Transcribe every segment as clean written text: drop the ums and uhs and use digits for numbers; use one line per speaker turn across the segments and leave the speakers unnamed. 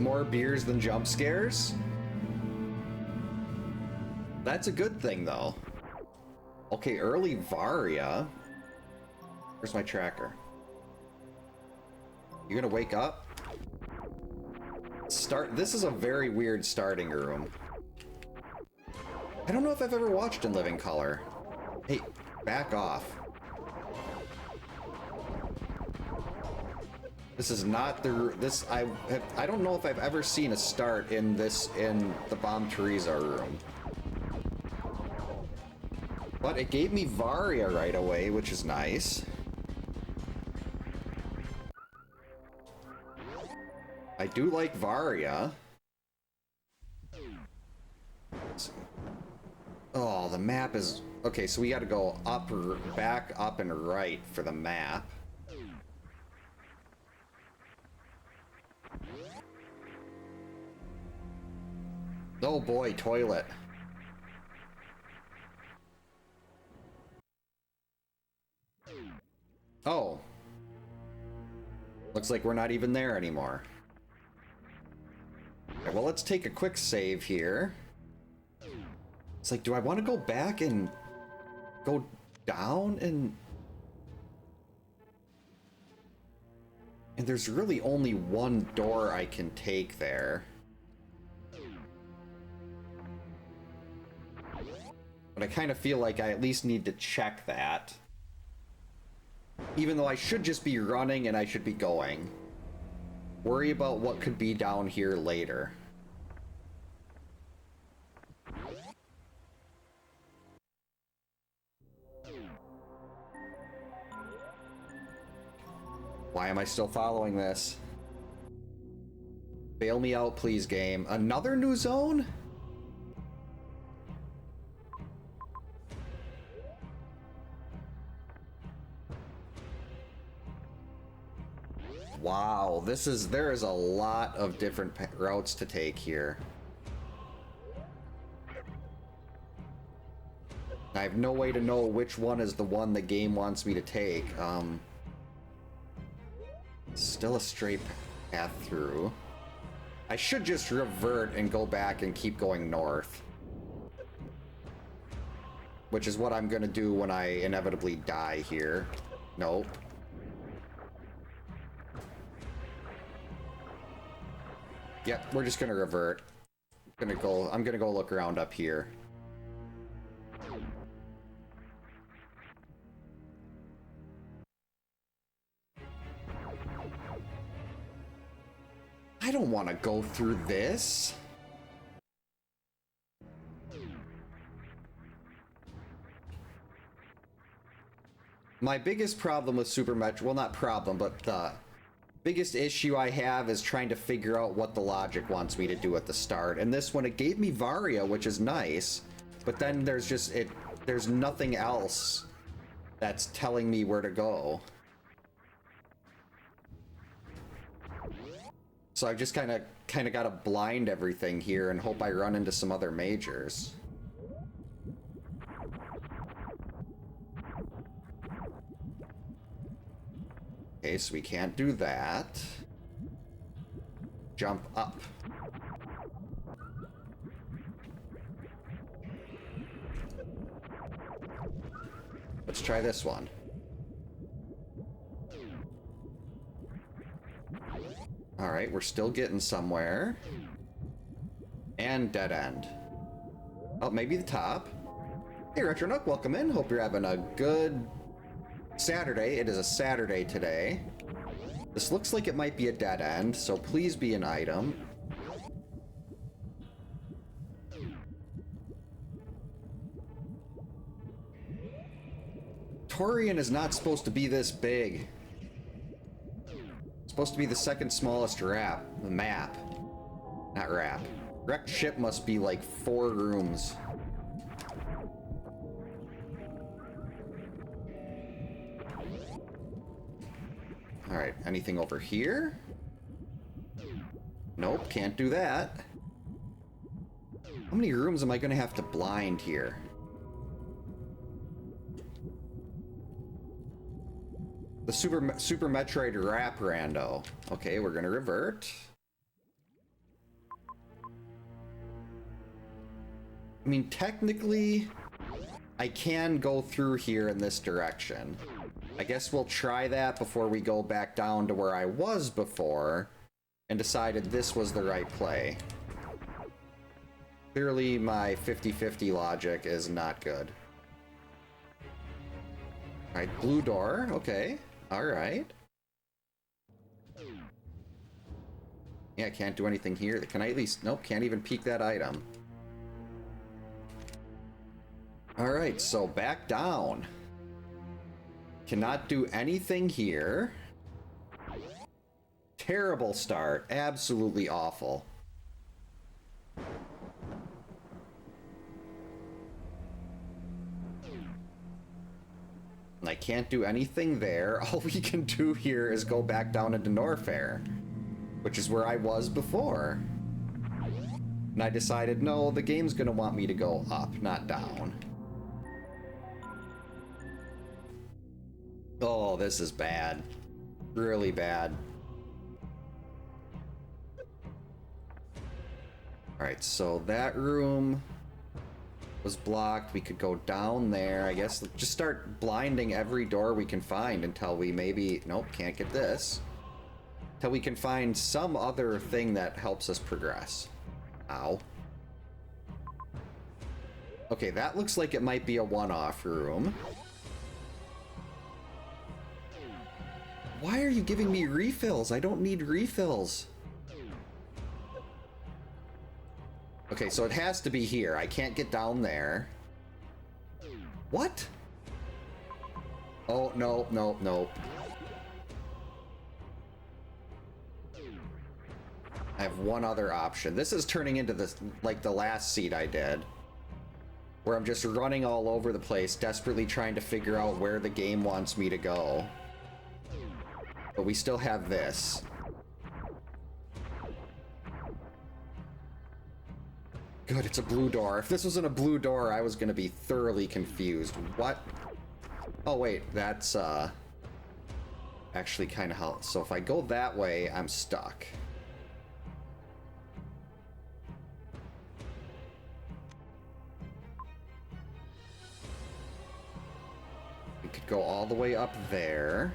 More beers than jump scares? That's a good thing, though. Okay, early Varia. Where's my tracker? You gonna wake up? This is a very weird starting room. I don't know if I've ever watched In Living Color. Hey, back off. This is not the... I don't know if I've ever seen a start in the Bomb Teresa room. But it gave me Varia right away, which is nice. I do like Varia. Oh, the map is... Okay, so we gotta go up, back, up, and right for the map. Oh boy, toilet. Oh. Looks like we're not even there anymore. Okay, well, let's take a quick save here. It's like, do I want to go back and go down and there's really only one door I can take there. But I kind of feel like I at least need to check that. Even though I should just be running and I should be going. Worry about what could be down here later. Why am I still following this? Bail me out, please, game. Another new zone? Wow, there is a lot of different routes to take here. I have no way to know which one is the one the game wants me to take. Still a straight path through. I should just revert and go back and keep going north. Which is what I'm gonna do when I inevitably die here. Nope. Yep, we're just gonna revert. I'm gonna go look around up here. I don't want to go through this. My biggest problem with Super Metroid, well, not problem, but the biggest issue I have is trying to figure out what the logic wants me to do at the start. And this one, it gave me Varia, which is nice, but then there's nothing else that's telling me where to go. So I've just kind of got to blind everything here and hope I run into some other majors. Okay, so we can't do that. Jump up. Let's try this one. Alright, we're still getting somewhere. And dead end. Oh, maybe the top. Hey, Retronook, welcome in. Hope you're having a good Saturday. It is a Saturday today. This looks like it might be a dead end, so please be an item. Torian is not supposed to be this big. It's supposed to be the second smallest map. Not wrap. Wrecked ship must be like 4 rooms. Alright, anything over here? Nope, can't do that. How many rooms am I gonna have to blind here? The Super Metroid Map Rando. Okay, we're gonna revert. I mean, technically, I can go through here in this direction. I guess we'll try that before we go back down to where I was before and decided this was the right play. Clearly, my 50-50 logic is not good. Alright, blue door. Okay. Alright. Yeah, I can't do anything here. Can I at least... Nope, can't even peek that item. Alright, so back down. Cannot do anything here. Terrible start. Absolutely awful. I can't do anything there. All we can do here is go back down into Norfair, which is where I was before. And I decided, no, the game's gonna want me to go up, not down. Oh, this is bad. Really bad. Alright, so that room was blocked. We could go down there. I guess just start blinding every door we can find until we maybe... Nope, can't get this. Until we can find some other thing that helps us progress. Ow. Okay, that looks like it might be a one-off room. Why are you giving me refills? I don't need refills. Okay, so it has to be here. I can't get down there. What? Oh, no, no, no. I have one other option. This is turning into the, like the last seed I did, where I'm just running all over the place, desperately trying to figure out where the game wants me to go. But we still have this. Good, it's a blue door. If this wasn't a blue door, I was gonna be thoroughly confused. What? Oh wait, that's actually kind of helps. So if I go that way, I'm stuck. We could go all the way up there.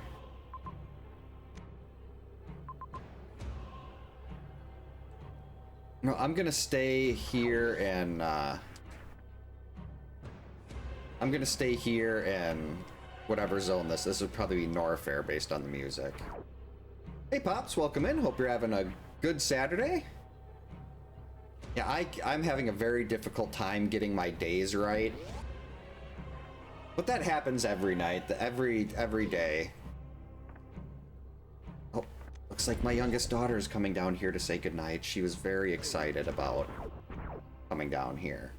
No, I'm gonna stay here and I'm gonna stay here in whatever zone this. This would probably be Norfair based on the music. Hey Pops, welcome in. Hope you're having a good Saturday. Yeah, I'm having a very difficult time getting my days right. But that happens every night, every day. Oh, looks like my youngest daughter is coming down here to say goodnight. She was very excited about coming down here.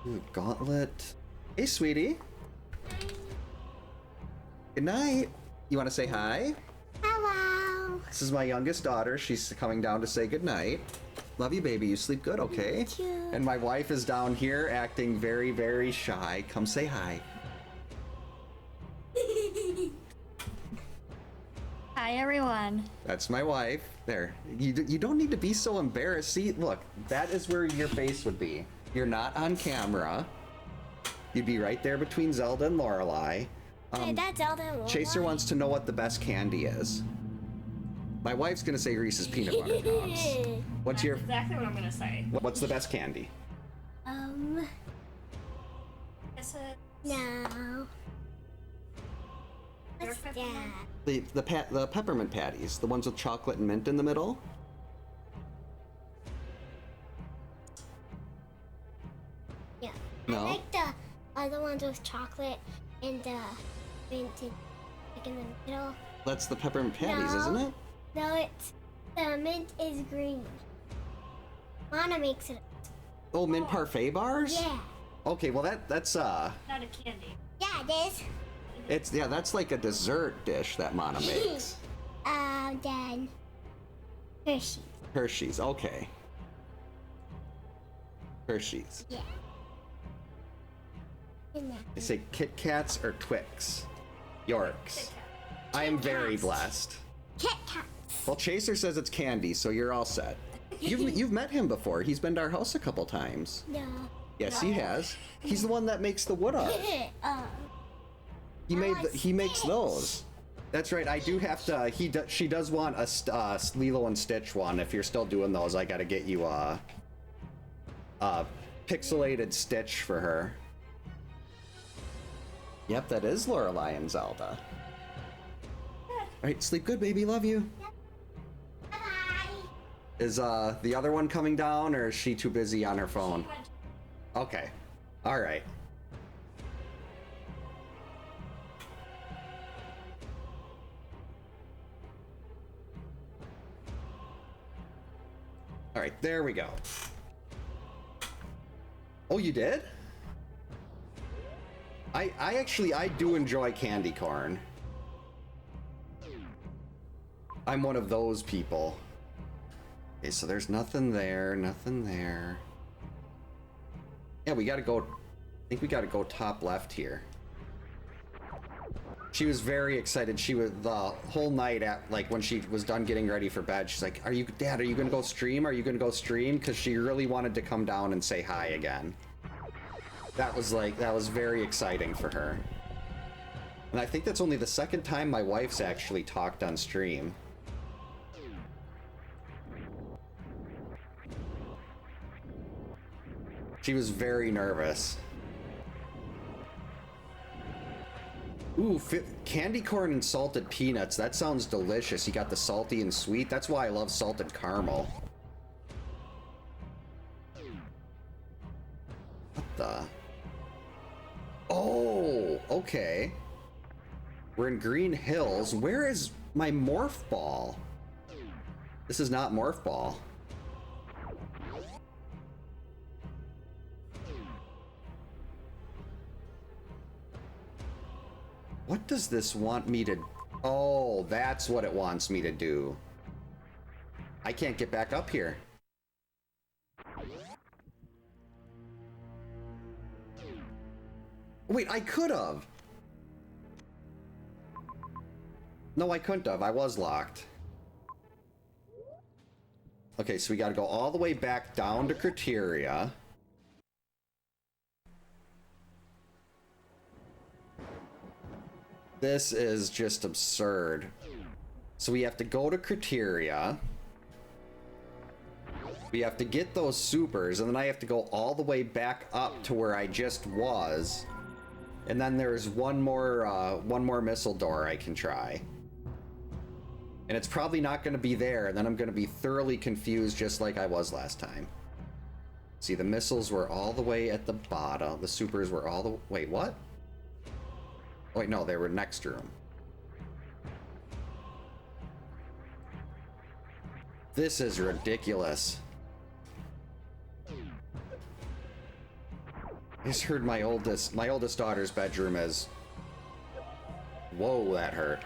Ooh, gauntlet. Hey, sweetie. Good night. You want to say hi?
Hello.
This is my youngest daughter. She's coming down to say goodnight. Love you, baby. You sleep good, okay?
Thank you.
And my wife is down here acting very, very shy. Come say hi.
Hi, everyone.
That's my wife. There. You don't need to be so embarrassed. See, look, that is where your face would be. You're not on camera. You'd be right there between Zelda and Lorelei.
Hey, that's Zelda and Lorelei.
Chaser wants to know what the best candy is. My wife's gonna say Reese's peanut butter cups. What's
That's
your?
exactly what I'm gonna say.
What's the best candy?
Is it
No. What's
Your
that?
The peppermint patties, the ones with chocolate and mint in the middle.
Yeah.
No?
I like the other ones with chocolate and the mint like in the middle.
That's the peppermint patties,
No.
isn't it?
No, it's the mint is green. Mama makes it.
Oh, mint parfait bars?
Yeah.
Okay, well that's
not a candy?
Yeah, it is.
it's that's like a dessert dish that Mana makes.
Then Hershey.
Hershey's, okay. Hershey's.
Yeah. And that.
They say Kit Kats or Twix. Yorks. I am very blessed.
Kit Kats.
Well, Chaser says it's candy, so you're all set. You've met him before. He's been to our house a couple times.
No.
Yes, he has. He's the one that makes the wood art. He makes those. That's right. I do have to. She does want a Lilo and Stitch one. If you're still doing those, I gotta get you a pixelated Stitch for her. Yep, that is Lorelei and Zelda. All right, sleep good, baby. Love you. Is the other one coming down, or is she too busy on her phone? Okay. All right. All right, there we go. Oh, you did? I do enjoy candy corn. I'm one of those people. Okay, so there's nothing there, nothing there. Yeah, we gotta go, I think we gotta go top left here. She was very excited. She was the whole night at, like, when she was done getting ready for bed, she's like, Dad, are you gonna go stream? Are you gonna go stream? Because she really wanted to come down and say hi again. That was very exciting for her. And I think that's only the second time my wife's actually talked on stream. She was very nervous. Ooh, candy corn and salted peanuts. That sounds delicious. You got the salty and sweet. That's why I love salted caramel. What the? Oh, okay. We're in Green Hills. Where is my morph ball? This is not morph ball. What does this want me to... Oh, that's what it wants me to do. I can't get back up here. Wait, I could have. No, I couldn't have. I was locked. Okay, so we gotta go all the way back down to Criteria. This is just absurd. So we have to go to Criteria. We have to get those supers, and then I have to go all the way back up to where I just was. And then there's one more missile door I can try. And it's probably not going to be there, and then I'm going to be thoroughly confused just like I was last time. See, the missiles were all the way at the bottom. The supers were all the... Wait, what? Oh, wait, no, they were next room. This is ridiculous. I just heard my oldest daughter's bedroom is... Whoa, that hurt.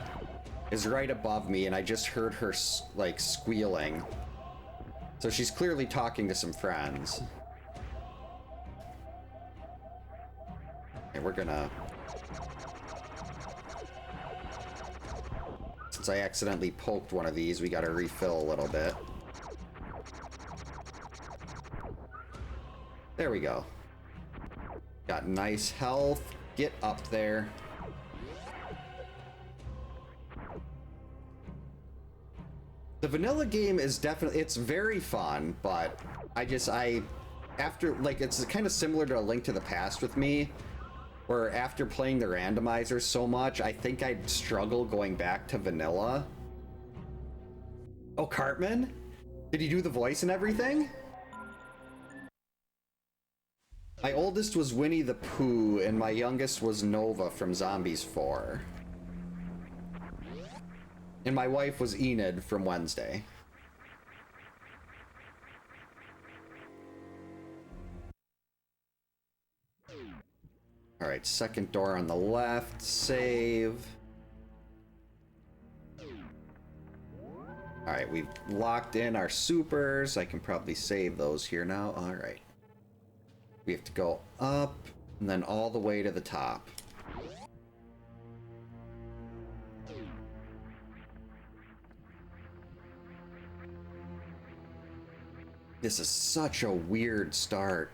Is right above me, and I just heard her, like, squealing. So she's clearly talking to some friends. Okay, we're gonna... Since I accidentally poked one of these, we gotta refill a little bit. There we go. Got nice health. Get up there. The vanilla game is definitely, it's very fun, but after, like, it's kind of similar to A Link to the Past with me, where after playing the randomizer so much, I think I'd struggle going back to vanilla. Oh, Cartman? Did he do the voice and everything? My oldest was Winnie the Pooh, and my youngest was Nova from Zombies 4. And my wife was Enid from Wednesday. Alright, second door on the left, save. Alright, we've locked in our supers. I can probably save those here now. Alright. We have to go up, and then all the way to the top. This is such a weird start.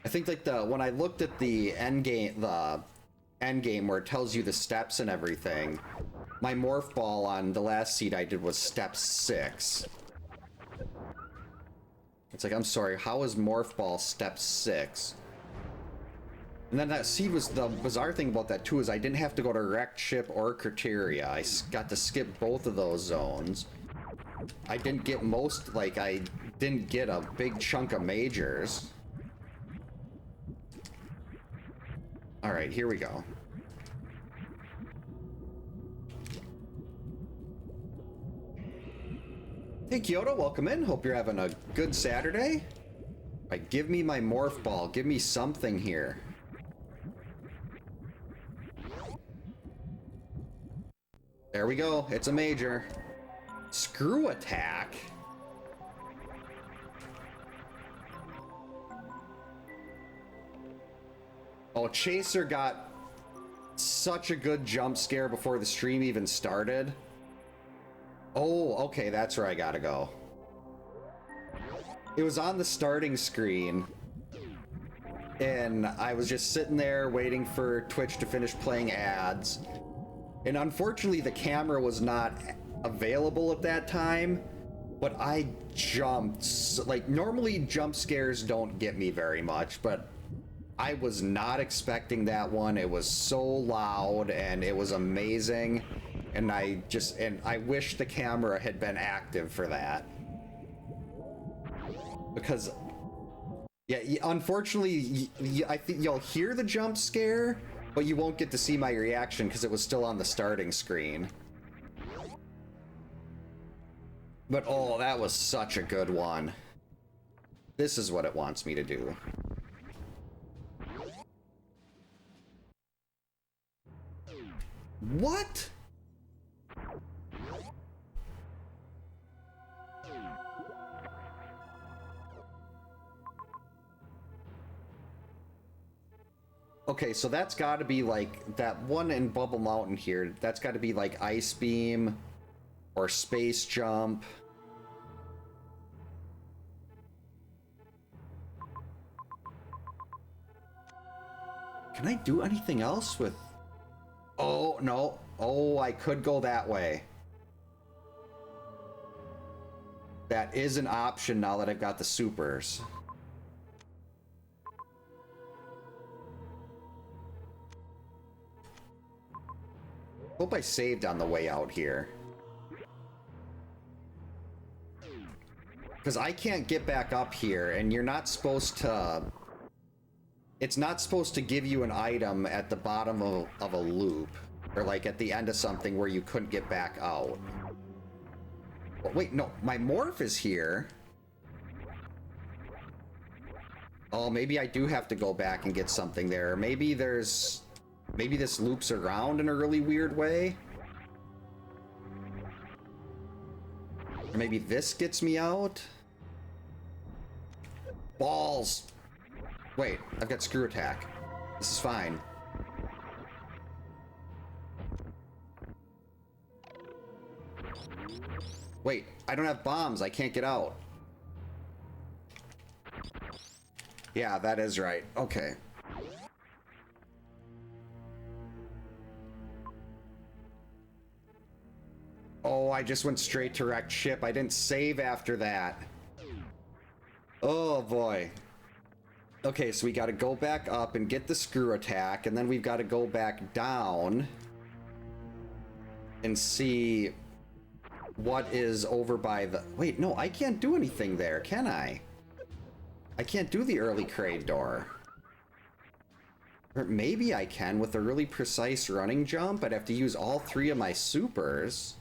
I think like when I looked at the end game where it tells you the steps and everything, my morph ball on the last seed I did was step 6. It's like, I'm sorry, how is morph ball step 6? And then that seed was the bizarre thing about that too, is I didn't have to go to wrecked ship or criteria. I got to skip both of those zones. I didn't get I didn't get a big chunk of majors. Alright, here we go. Hey Kyoto, welcome in. Hope you're having a good Saturday. Alright, give me my morph ball. Give me something here. There we go. It's a major. Screw attack. Oh, Chaser got such a good jump scare before the stream even started. Oh, okay, that's where I gotta go. It was on the starting screen, and I was just sitting there waiting for Twitch to finish playing ads. And unfortunately, the camera was not available at that time, but I jumped. Like, normally jump scares don't get me very much, but I was not expecting that one. It was so loud, and it was amazing. And I wish the camera had been active for that. Because, yeah, unfortunately, I think you'll hear the jump scare, but you won't get to see my reaction because it was still on the starting screen. But oh, that was such a good one. This is what it wants me to do. What? Okay, so that's got to be like that one in Bubble Mountain here. That's got to be like Ice Beam or Space Jump. Can I do anything else with... Oh, no. Oh, I could go that way. That is an option now that I've got the supers. Hope I saved on the way out here. Because I can't get back up here, and you're not supposed to... It's not supposed to give you an item at the bottom of a loop, or like at the end of something where you couldn't get back out. Oh, wait, no, my morph is here. Oh, maybe I do have to go back and get something there. Maybe there's... Maybe this loops around in a really weird way. Or maybe this gets me out. Balls! Wait, I've got screw attack. This is fine. Wait, I don't have bombs. I can't get out. Yeah, that is right. Okay. Oh, I just went straight to wrecked ship. I didn't save after that. Oh, boy. Okay, so we got to go back up and get the screw attack, and then we've got to go back down and see what is over by the... Wait, no, I can't do anything there, can I? I can't do the early crate door. Or maybe I can with a really precise running jump. I'd have to use all 3 of my supers.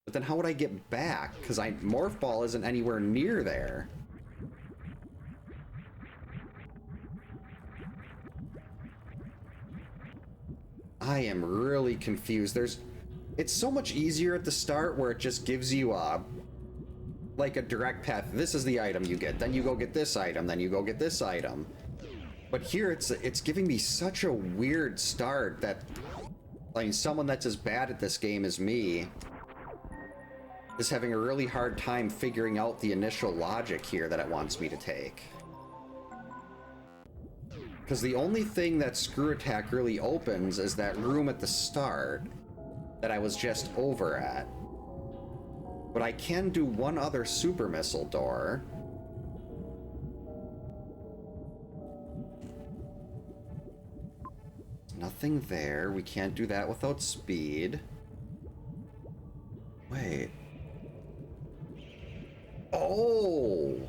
But then how would I get back? Because Morph Ball isn't anywhere near there. I am really confused. It's so much easier at the start where it just gives you like a direct path. This is the item you get, then you go get this item, then you go get this item. But here it's giving me such a weird start that, I mean, someone that's as bad at this game as me is having a really hard time figuring out the initial logic here that it wants me to take. Because the only thing that screw attack really opens is that room at the start that I was just over at. But I can do one other super missile door. Nothing there. We can't do that without speed. Wait. Oh!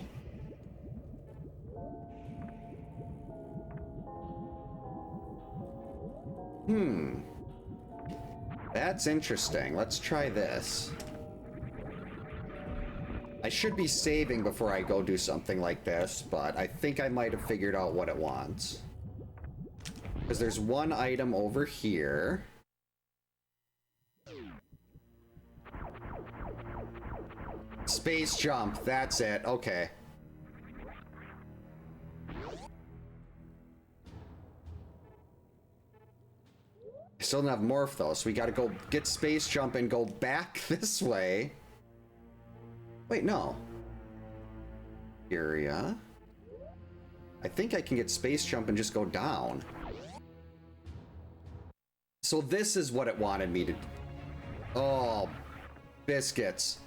That's interesting. Let's try this. I should be saving before I go do something like this, but I think I might have figured out what it wants. Because there's one item over here. Space jump, that's it. Okay. I still don't have morph though, so we gotta go get space jump and go back this way. Wait, no. Area. I think I can get space jump and just go down. So this is what it wanted me to do. Oh, biscuits.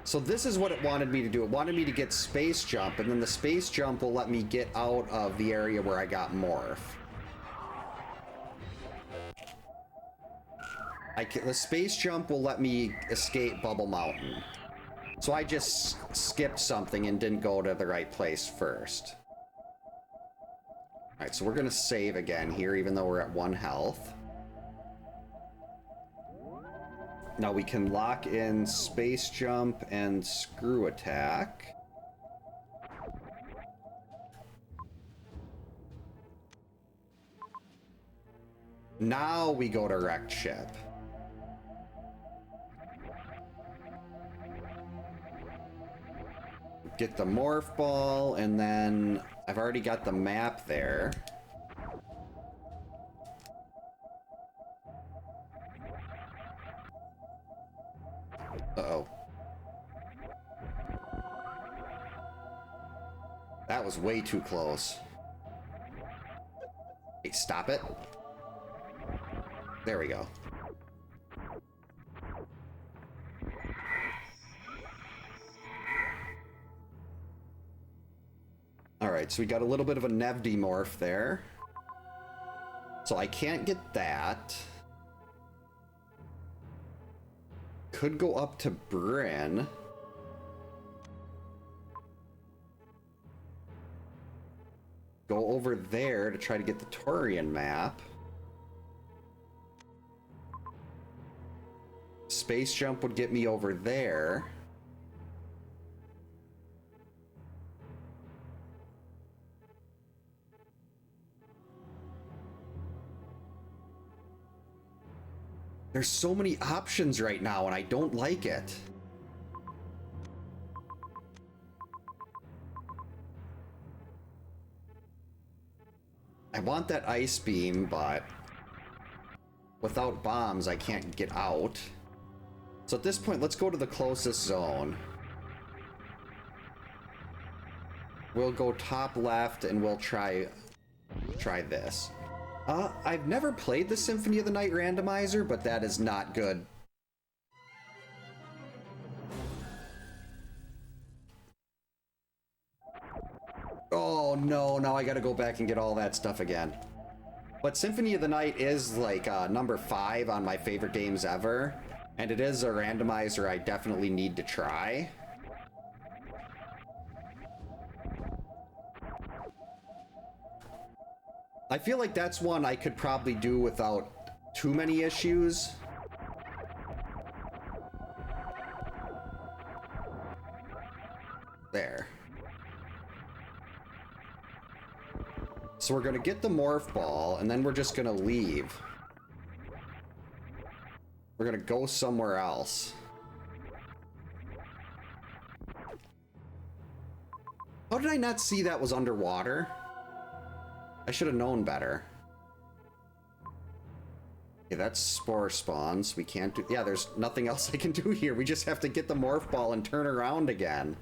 So this is what it wanted me to do. It wanted me to get space jump, and then the space jump will let me get out of the area where I got morph. The space jump will let me escape Bubble Mountain. So I just skipped something and didn't go to the right place first. Alright, so we're gonna save again here, even though we're at 1 health. Now we can lock in space jump and screw attack. Now we go to wrecked ship. Get the morph ball, and then I've already got the map there. Uh-oh. That was way too close. Hey, stop it. There we go. Alright, so we got a little bit of a Nev demorph there. So I can't get that. Could go up to Bryn. Go over there to try to get the Taurian map. Space jump would get me over there. There's so many options right now, and I don't like it. I want that ice beam, but without bombs, I can't get out. So at this point, let's go to the closest zone. We'll go top left, and we'll try this. I've never played the Symphony of the Night randomizer, but that is not good. Oh no, now I gotta go back and get all that stuff again. But Symphony of the Night is like number 5 on my favorite games ever, and it is a randomizer I definitely need to try. I feel like that's one I could probably do without too many issues. There. So we're gonna get the morph ball, and then we're just gonna leave. We're gonna go somewhere else. How did I not see that was underwater? I should have known better. Okay, that's spore spawns. We can't do... Yeah, there's nothing else I can do here. We just have to get the morph ball and turn around again.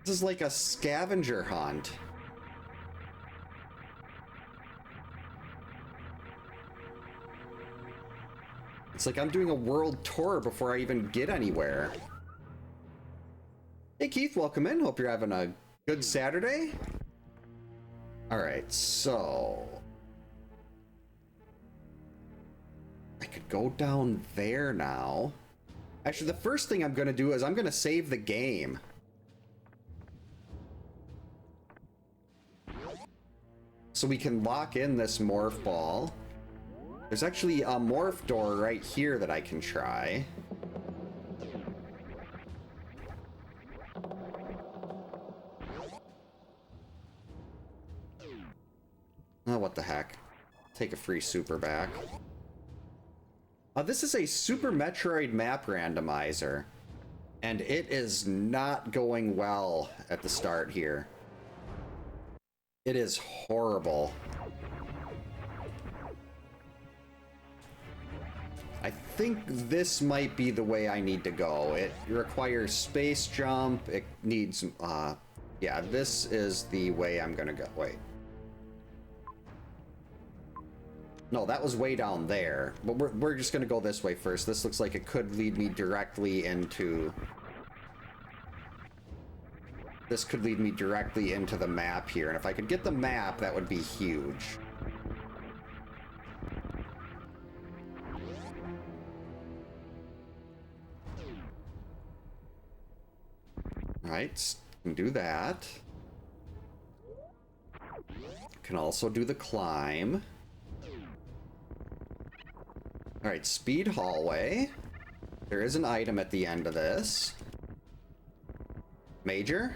This is like a scavenger hunt. It's like I'm doing a world tour before I even get anywhere. Hey Keith, welcome in. Hope you're having a good Saturday. Alright, so... I could go down there now. Actually, the first thing I'm going to do is I'm going to save the game. So we can lock in this morph ball. There's actually a morph door right here that I can try. Oh, what the heck. Take a free super back. This is a Super Metroid Map Randomizer. And it is not going well at the start here. It is horrible. I think this might be the way I need to go. It requires space jump. It needs, yeah, this is the way I'm gonna go. Wait. No, that was way down there. But we're just gonna go this way first. This looks like it could lead me directly into... This could lead me directly into the map here. And if I could get the map, that would be huge. Alright, can do that. Can also do the climb. Alright, speed hallway. There is an item at the end of this. Major?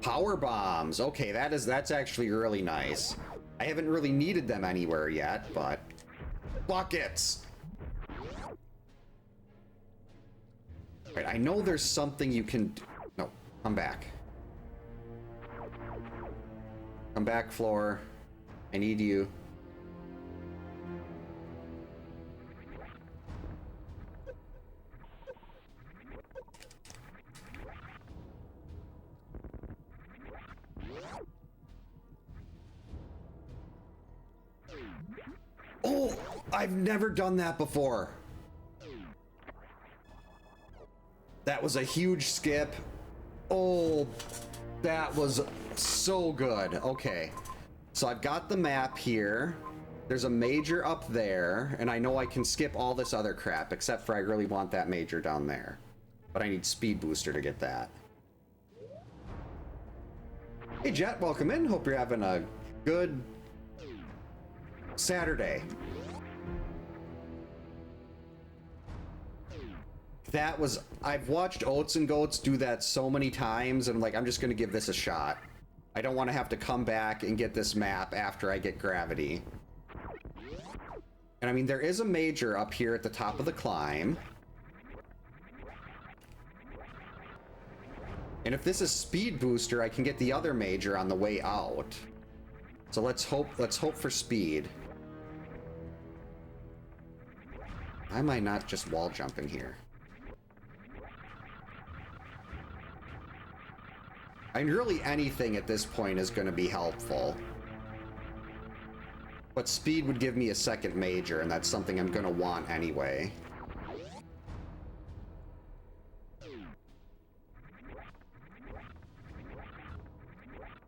Power bombs. Okay, that's actually really nice. I haven't really needed them anywhere yet, but... Buckets! Right, I know there's something you can... No, come back. Come back, floor. I need you. Oh, I've never done that before. That was a huge skip. Oh, that was so good. Okay, so I've got the map here. There's a major up there, and I know I can skip all this other crap, except for I really want that major down there. But I need speed booster to get that. Hey Jet, welcome in. Hope you're having a good Saturday. That was... I've watched Oats and Goats do that so many times, and I'm like, I'm just gonna give this a shot. I don't want to have to come back and get this map after I get gravity. And I mean, there is a major up here at the top of the climb. And if this is speed booster, I can get the other major on the way out. So let's hope for speed. Why am I not just wall jumping here? I mean, really anything at this point is going to be helpful. But speed would give me a second major, and that's something I'm going to want anyway.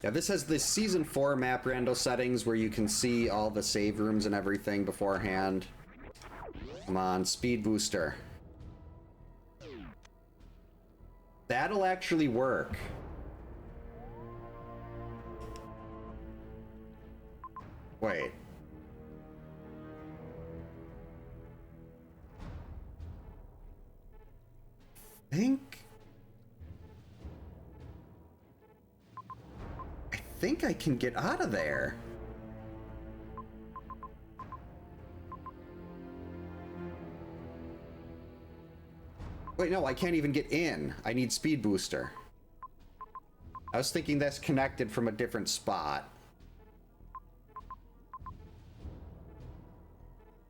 Yeah, this has the Season 4 map rando settings where you can see all the save rooms and everything beforehand. Come on, speed booster. That'll actually work. Wait. I think I can get out of there. Wait, no, I can't even get in. I need speed booster. I was thinking that's connected from a different spot.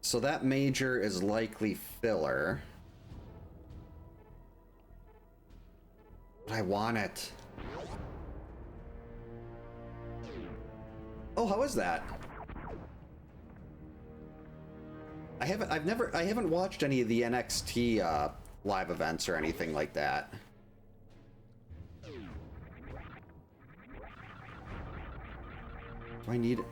So that major is likely filler. But I want it. Oh, how is that? I haven't watched any of the NXT live events or anything like that. Do I need it?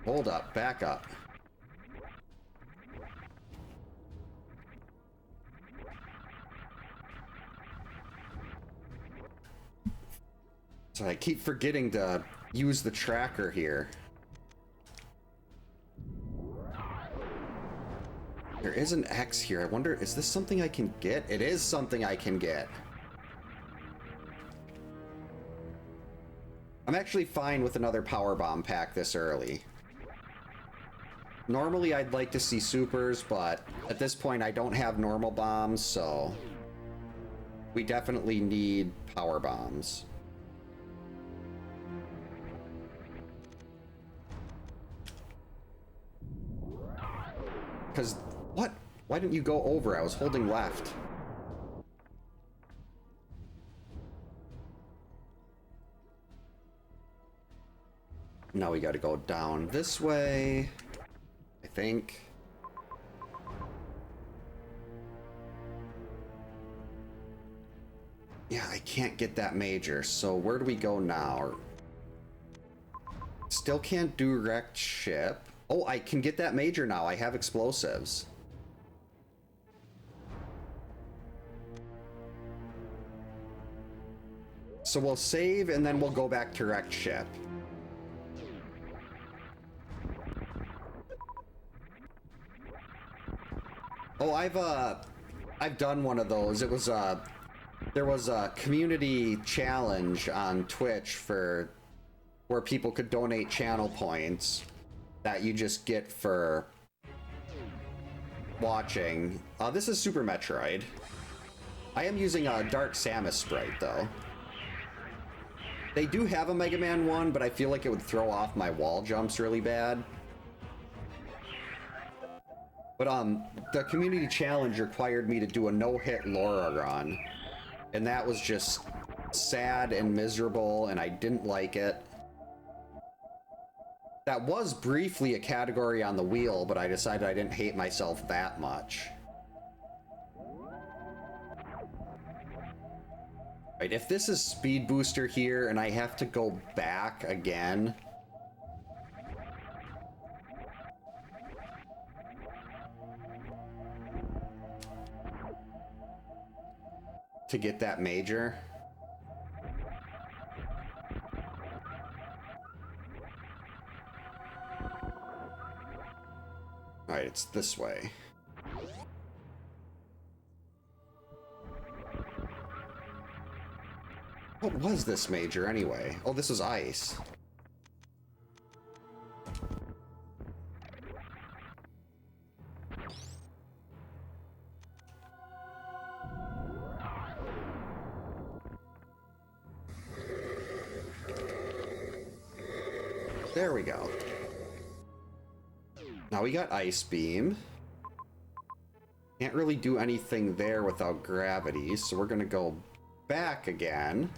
Hold up, back up. So I keep forgetting to use the tracker here. There is an X here. I wonder, is this something I can get? It is something I can get. I'm actually fine with another power bomb pack this early. Normally I'd like to see supers, but at this point I don't have normal bombs, so we definitely need power bombs. Because, what? Why didn't you go over? I was holding left. Now we gotta go down this way, I think. Yeah, I can't get that major, so where do we go now? Still can't direct ship. Oh, I can get that major now. I have explosives. So we'll save and then we'll go back to wrecked ship. Oh, I've done one of those. It was there was a community challenge on Twitch for where people could donate channel points that you just get for watching. This is Super Metroid. I am using a Dark Samus sprite though. They do have a Mega Man one, but I feel like it would throw off my wall jumps really bad. But the community challenge required me to do a no-hit Laura run, and that was just sad and miserable, and I didn't like it. That was briefly a category on the wheel, but I decided I didn't hate myself that much. Right, if this is Speed Booster here and I have to go back again... to get that major... Alright, it's this way. What was this major anyway? Oh, this was ice. There we go. Now we got Ice Beam. Can't really do anything there without gravity, so we're gonna go back again.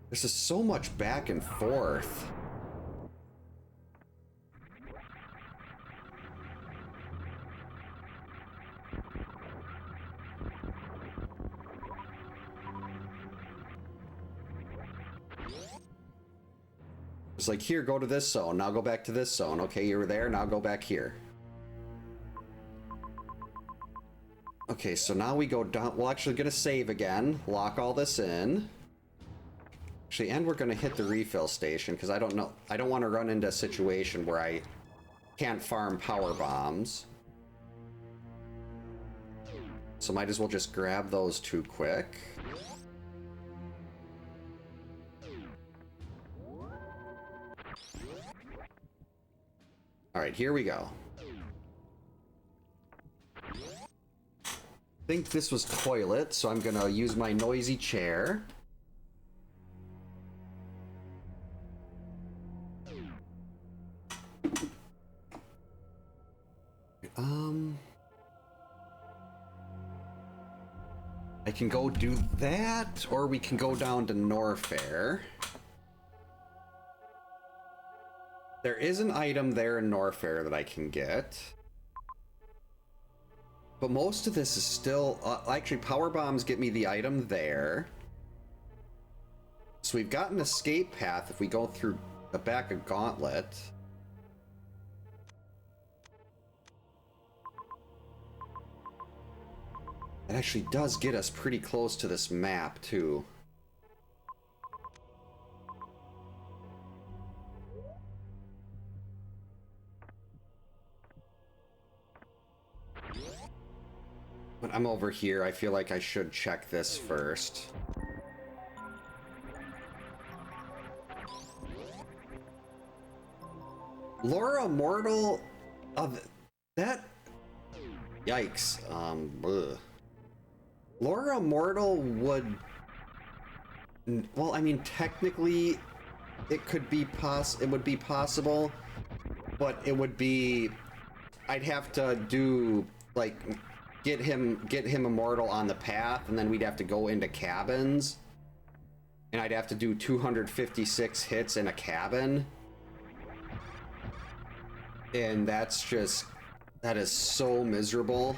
This is so much back and forth. It's like, here, go to this zone, now go back to this zone. Okay, you were there, now go back here. Okay, so now we go down. We're actually gonna save again, lock all this in. Actually, and we're gonna hit the refill station, because I don't know, I don't want to run into a situation where I can't farm power bombs. So might as well just grab those two quick. Alright, here we go. think this was toilet, so I'm gonna use my noisy chair. I can go do that, or we can go down to Norfair. There is an item there in Norfair that I can get. But most of this is still... actually, power bombs get me the item there. So we've got an escape path if we go through the back of Gauntlet. It actually does get us pretty close to this map, too. But I'm over here. I feel like I should check this first. Laura Mortal of that. Yikes. Bleh. Laura Mortal would. Well, I mean, technically, it could be it would be possible, but it would be. I'd have to do like get him immortal on the path, and then we'd have to go into cabins, and I'd have to do 256 hits in a cabin. And that's just, that is so miserable.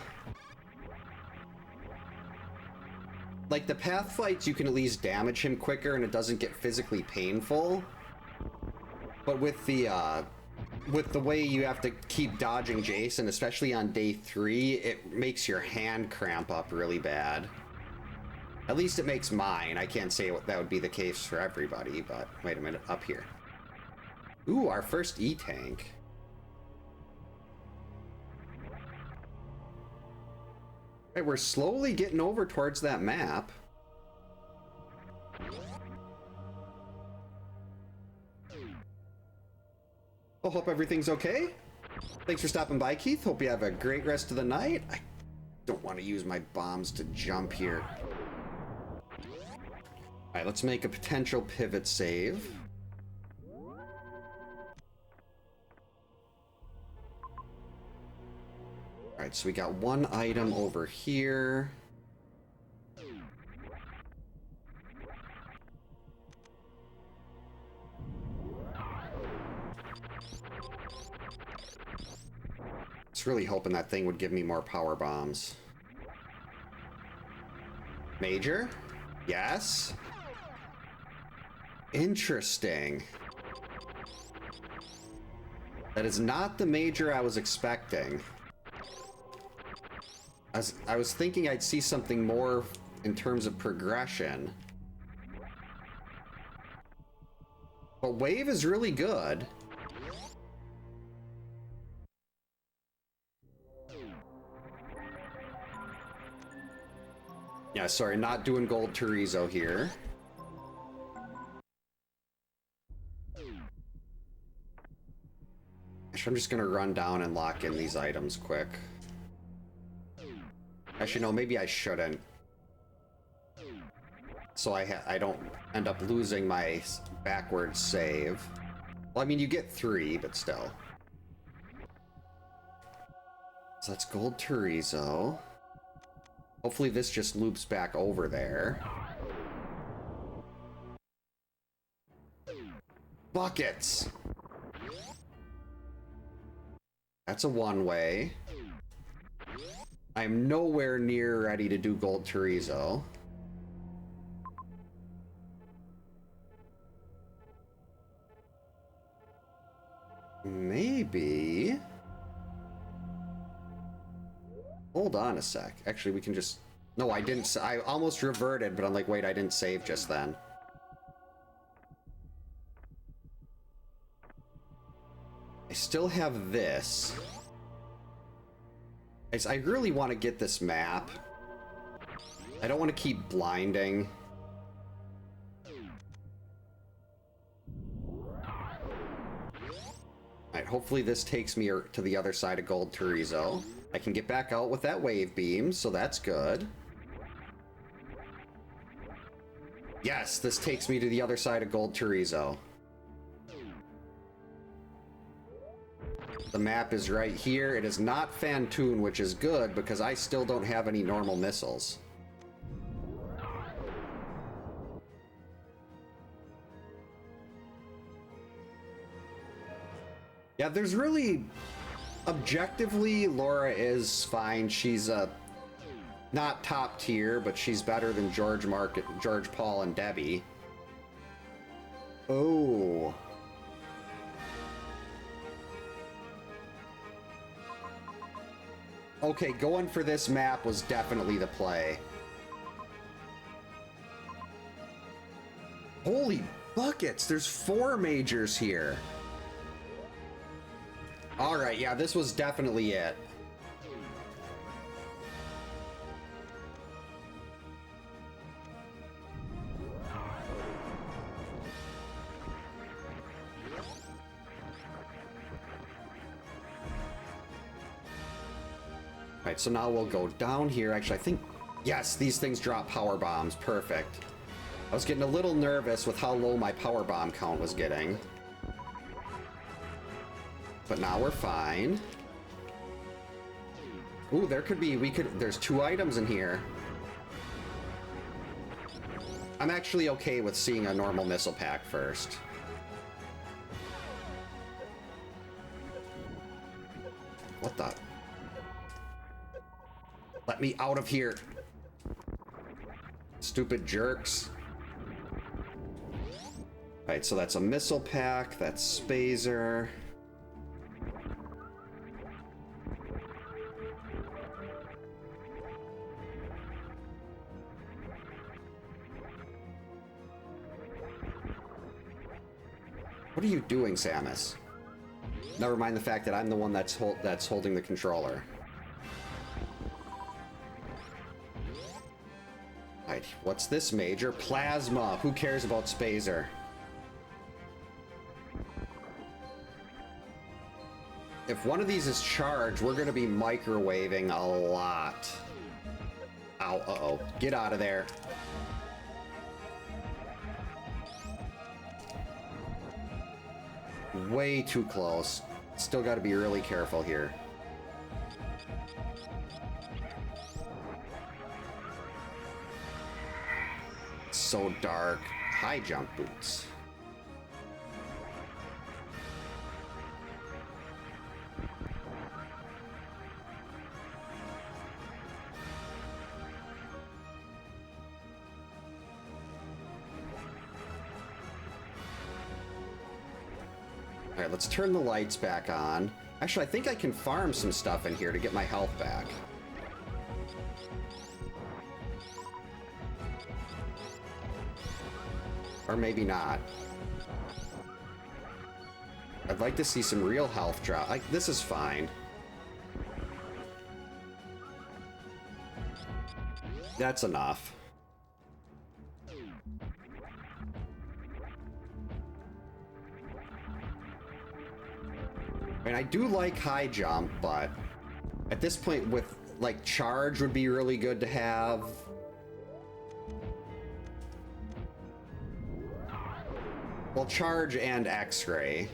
Like, the path fights, you can at least damage him quicker and it doesn't get physically painful. But with the way you have to keep dodging Jason, especially on day 3, it makes your hand cramp up really bad. At least it makes mine. I can't say that would be the case for everybody, but wait a minute, up here. Ooh, our first E-tank. Right, we're slowly getting over towards that map. I hope everything's okay. Thanks for stopping by, Keith. Hope you have a great rest of the night. I don't want to use my bombs to jump here. Alright, let's make a potential pivot save. Alright, so we got one item over here. I was really hoping that thing would give me more power bombs. Major? Yes? Interesting. That is not the major I was expecting. I was thinking I'd see something more in terms of progression. But wave is really good. Yeah, sorry, not doing gold chorizo here. Actually, I'm just gonna run down and lock in these items quick. Actually, no, maybe I shouldn't. So I don't end up losing my backwards save. Well, I mean, you get 3, but still. So that's gold chorizo. Hopefully this just loops back over there. Buckets! That's a one-way. I'm nowhere near ready to do gold chorizo. Maybe... Hold on a sec. Actually, we can just... No, I didn't... I almost reverted, but I'm like, wait, I didn't save just then. I still have this. I really want to get this map. I don't want to keep blinding. Alright, hopefully this takes me to the other side of gold chorizo. I can get back out with that wave beam, so that's good. Yes, this takes me to the other side of Gold Chorizo. The map is right here. It is not Fantoon, which is good because I still don't have any normal missiles. Yeah, there's really... Objectively, Laura is fine. She's not top tier, but she's better than George, Paul, and Debbie. Oh. Okay, going for this map was definitely the play. Holy buckets, there's 4 majors here. Alright, yeah, this was definitely it. Alright, so now we'll go down here. Actually, I think... Yes, these things drop power bombs. Perfect. I was getting a little nervous with how low my power bomb count was getting. But now we're fine. Ooh, there could be... There's 2 items in here. I'm actually okay with seeing a normal missile pack first. What the... Let me out of here. Stupid jerks. Alright, so that's a missile pack. That's Spazer. What are you doing, Samus? Never mind the fact that I'm the one that's holding the controller. Right, what's this major? Plasma. Who cares about Spazer? If one of these is charged, we're gonna be microwaving a lot. Ow, uh-oh. Get out of there. Way too close. Still gotta be really careful here. So dark. High jump boots. Alright, let's turn the lights back on. Actually, I think I can farm some stuff in here to get my health back. Or maybe not. I'd like to see some real health drop. Like, this is fine. That's enough. I mean, I do like high jump, but at this point with, like, charge would be really good to have. Well, charge and X-ray.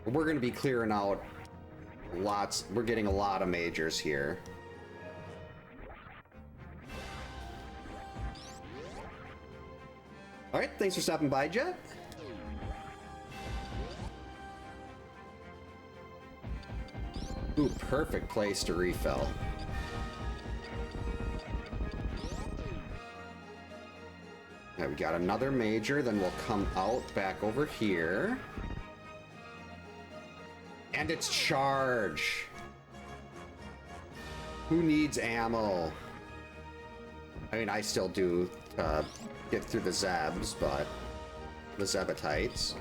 We're going to be clearing out lots. We're getting a lot of majors here. All right, thanks for stopping by, Jet. Ooh, perfect place to refill. Okay, we got another major, then we'll come out back over here. And it's charge. Who needs ammo? I mean, I still do get through the Zebs, but the Zebatites.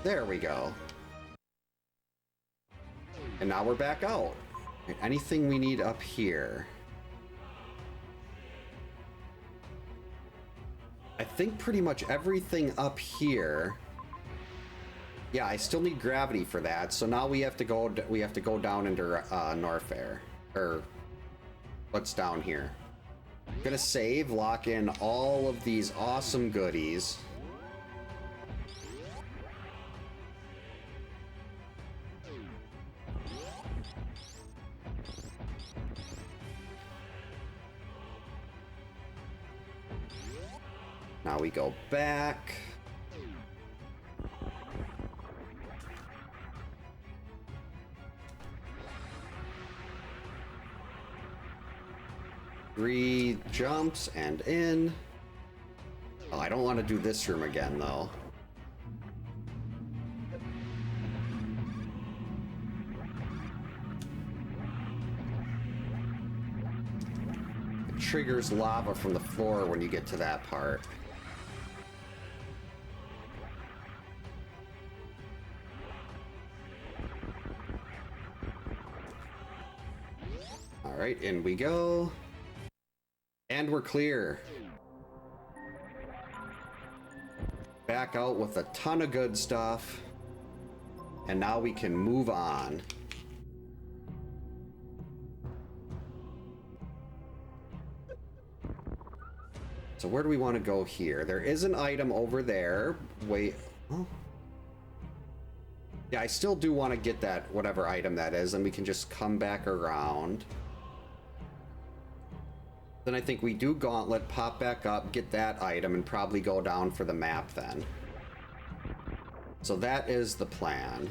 There we go. And now we're back out. Anything we need up here? I think pretty much everything up here. Yeah, I still need gravity for that. So now we have to go down into Norfair, or what's down here. Gonna save, lock in all of these awesome goodies. Now we go back. Three jumps and in. Oh, I don't want to do this room again, though. It triggers lava from the floor when you get to that part. All right, in we go. And we're clear. Back out with a ton of good stuff. And now we can move on. So where do we want to go here? There is an item over there. Wait. Oh. Yeah, I still do want to get that, whatever item that is, and we can just come back around. Then I think we do Gauntlet, pop back up, get that item, and probably go down for the map then. So that is the plan.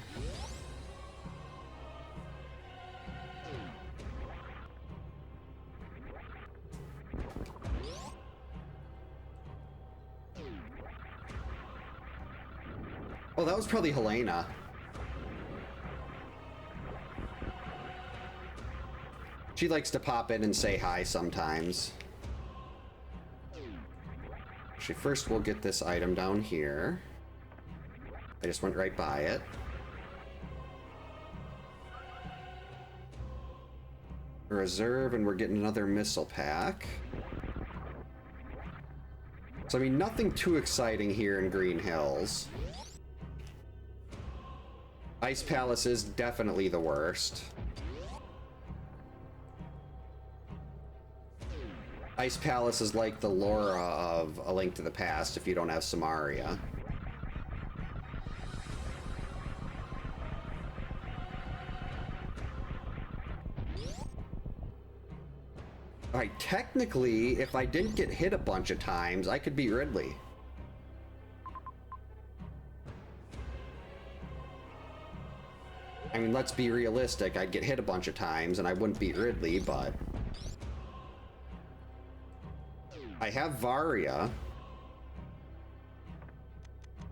Oh, that was probably Helena. She likes to pop in and say hi sometimes. Actually, first we'll get this item down here. I just went right by it. Reserve, and we're getting another missile pack. So, I mean, nothing too exciting here in Green Hills. Ice Palace is definitely the worst. Ice Palace is like the Laura of A Link to the Past if you don't have Samaria. Alright, technically, if I didn't get hit a bunch of times, I could beat Ridley. I mean, let's be realistic. I'd get hit a bunch of times and I wouldn't beat Ridley, but... I have Varia.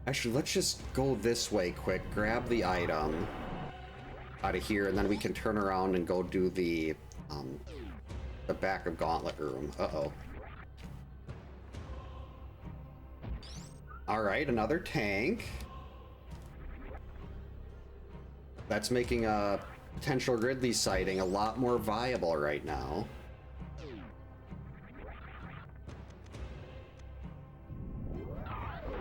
Actually, let's just go this way quick. Grab the item out of here, and then we can turn around and go do the back of Gauntlet room. Uh-oh. Alright, another tank. That's making a potential Ridley sighting a lot more viable right now.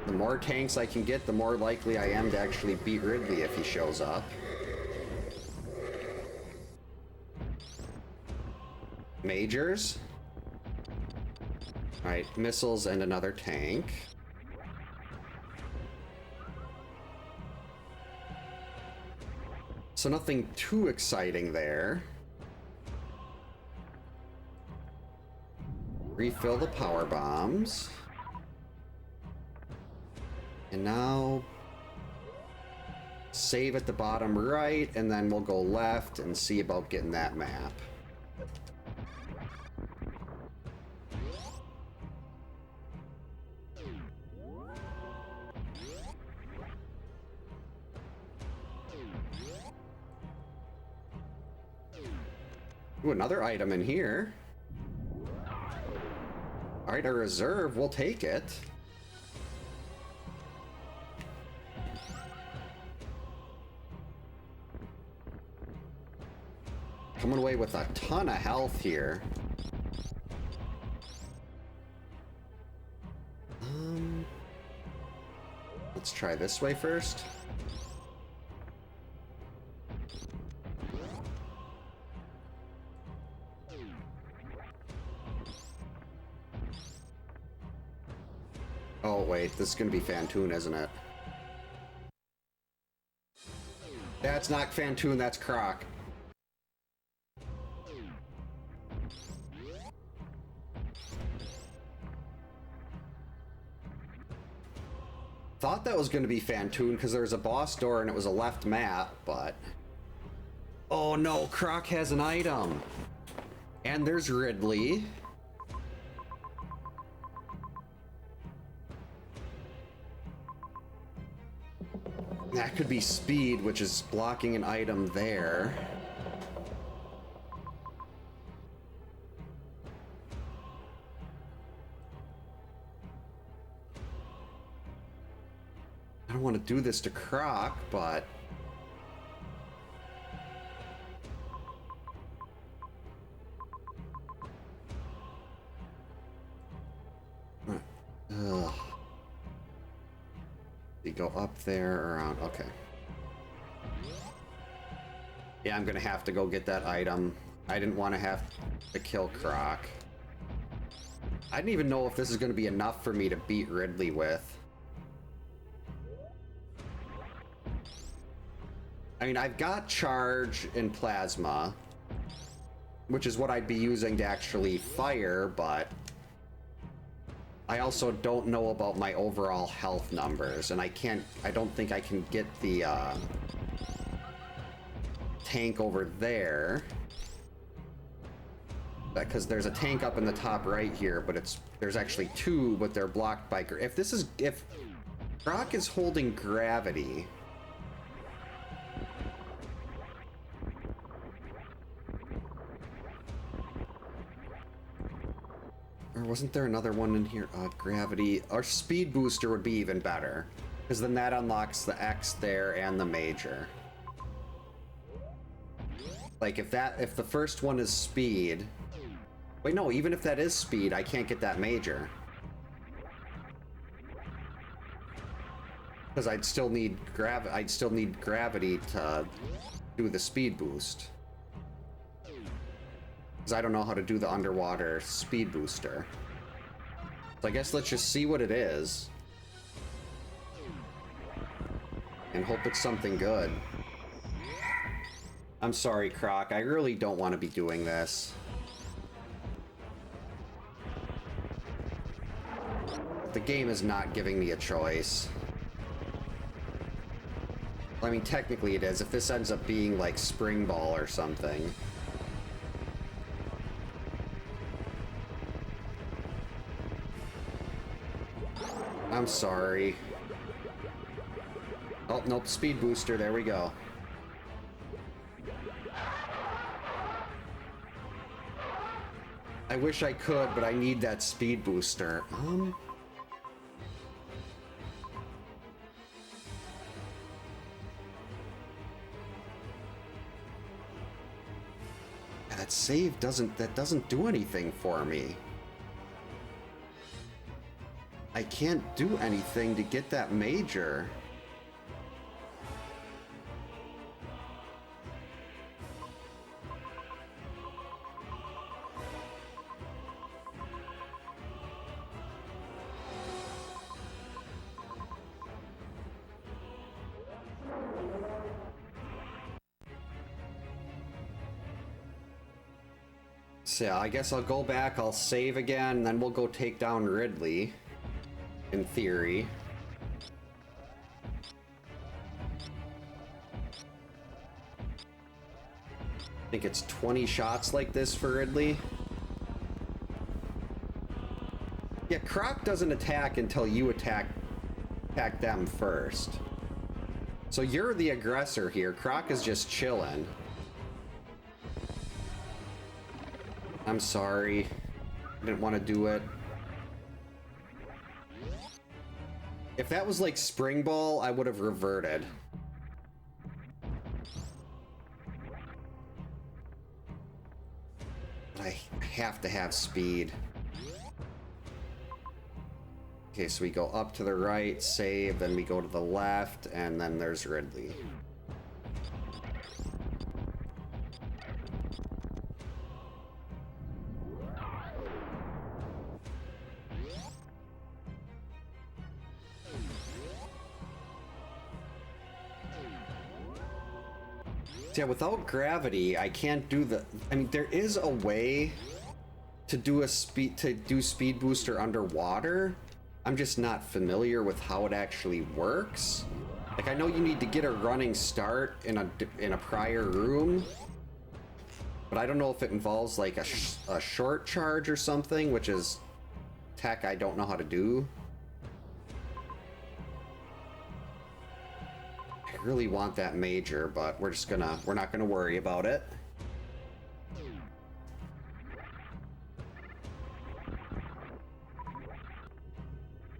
The more tanks I can get, the more likely I am to actually beat Ridley if he shows up. Majors. Alright, missiles and another tank. So nothing too exciting there. Refill the power bombs. And now save at the bottom right, and then we'll go left and see about getting that map. Ooh, another item in here. Alright, a reserve, we'll take it. Coming away with a ton of health here. try this way first. Oh wait, this is gonna be Fantoon, isn't it? That's not Fantoon, that's Croc. Thought that was gonna be Fantoon because there was a boss door and it was a left map, but... Oh no, Croc has an item! And there's Ridley. That could be Speed, which is blocking an item there. I don't want to do this to Croc, but... Ugh. You go up there, around, okay. Yeah, I'm gonna have to go get that item. I didn't want to have to kill Croc. I didn't even know if this is gonna be enough for me to beat Ridley with. I mean, I've got Charge and Plasma, which is what I'd be using to actually fire, but... I also don't know about my overall health numbers, and I don't think I can get the tank over there. Because there's a tank up in the top right here, but there's actually two, but they're blocked by... If Croc is holding gravity... Or wasn't there another one in here? Gravity. Our speed booster would be even better. Because then that unlocks the X there and the major. Like, if the first one is speed... Wait, no, even if that is speed, I can't get that major. Because I'd still need gravity to do the speed boost. Because I don't know how to do the underwater speed booster. So I guess let's just see what it is. And hope it's something good. I'm sorry, Croc. I really don't want to be doing this. The game is not giving me a choice. I mean, technically it is. If this ends up being like Spring Ball or something. I'm sorry. Oh, nope, speed booster, there we go. I wish I could, but I need that speed booster. That save doesn't do anything for me. I can't do anything to get that major. So yeah, I guess I'll go back, I'll save again, and then we'll go take down Ridley. In theory. I think it's 20 shots like this for Ridley. Yeah, Croc doesn't attack until you attack them first. So you're the aggressor here. Croc is just chilling. I'm sorry. I didn't want to do it. If that was like Spring Ball, I would have reverted. But I have to have speed. Okay, so we go up to the right, save, then we go to the left, and then there's Ridley. Yeah, without gravity, I can't do the... I mean, there is a way to do speed booster underwater. I'm just not familiar with how it actually works. Like, I know you need to get a running start in a prior room, but I don't know if it involves like a short charge or something, which is tech I don't know how to do. I really want that major, but we're not gonna worry about it.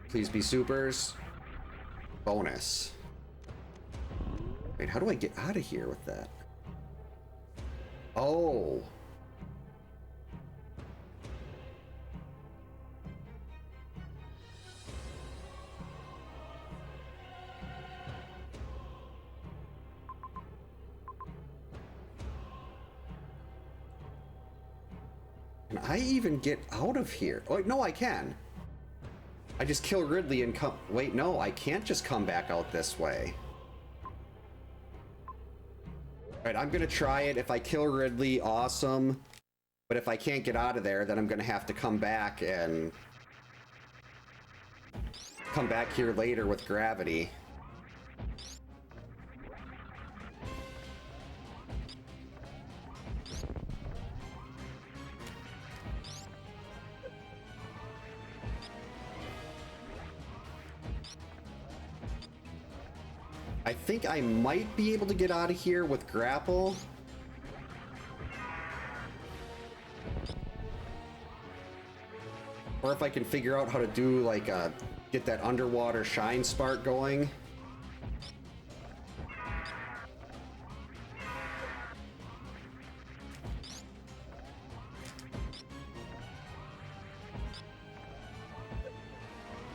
Please be supers. Bonus. Wait, how do I get out of here with that? Oh. Can I even get out of here? Oh, no, I can. I just kill Ridley and come... Wait, no, I can't just come back out this way. Alright, I'm gonna try it. If I kill Ridley, awesome. But if I can't get out of there, then I'm gonna have to come back and... come back here later with gravity. I think I might be able to get out of here with grapple. Or if I can figure out how to do like get that underwater shine spark going.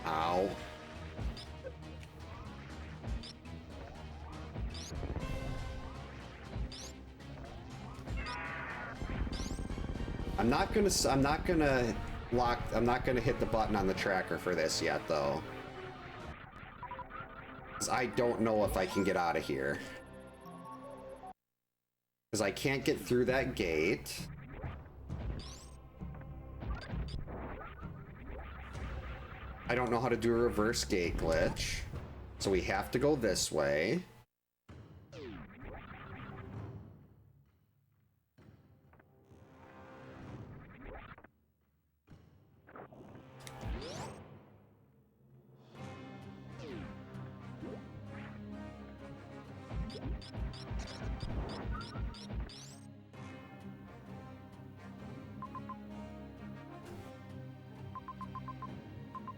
Ow. I'm not gonna hit the button on the tracker for this yet, though. 'Cause I don't know if I can get out of here. Because I can't get through that gate. I don't know how to do a reverse gate glitch. So we have to go this way.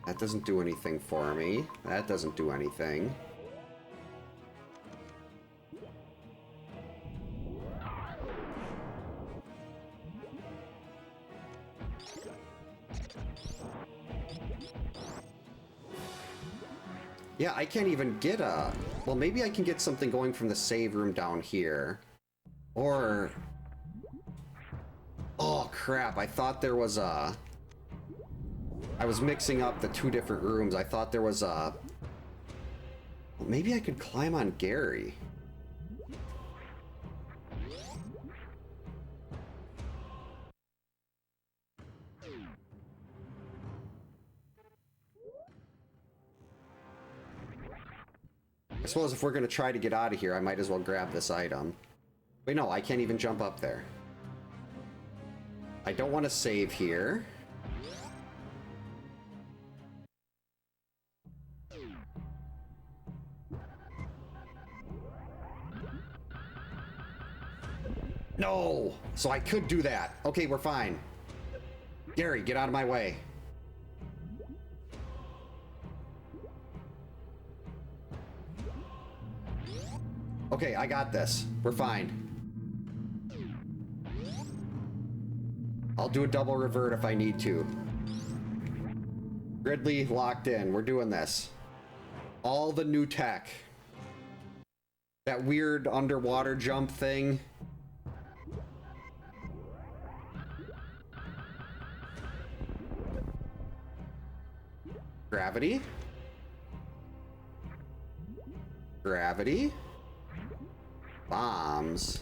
That doesn't do anything for me. That doesn't do anything. Yeah, I can't even get a... Well, maybe I can get something going from the save room down here. Or... Oh, crap. I thought there was a... I was mixing up the two different rooms. I thought there was a... Well, maybe I could climb on Gary. I suppose if we're going to try to get out of here, I might as well grab this item. Wait, no, I can't even jump up there. I don't want to save here. No! So I could do that. Okay, we're fine. Gary, get out of my way. Okay, I got this. We're fine. I'll do a double revert if I need to. Ridley locked in. We're doing this. All the new tech. That weird underwater jump thing. Gravity. Gravity. Bombs.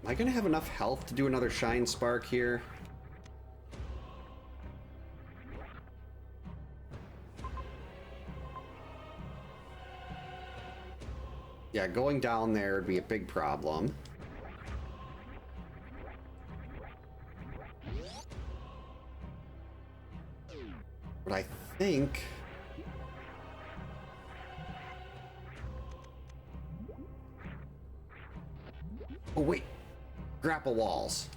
Am I gonna have enough health to do another Shine Spark here? Yeah, going down there would be a big problem. But I think... Oh, wait. Grapple walls.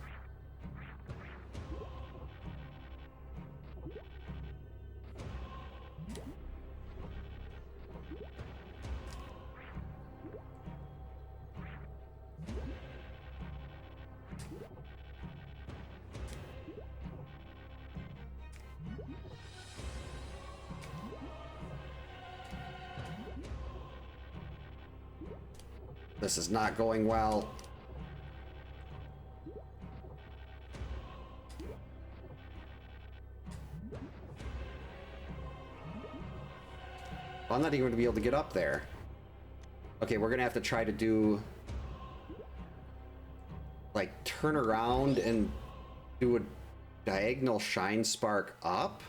This is not going well. I'm not even going to be able to get up there. Okay, we're going to have to try to do... like, turn around and do a diagonal Shine Spark up?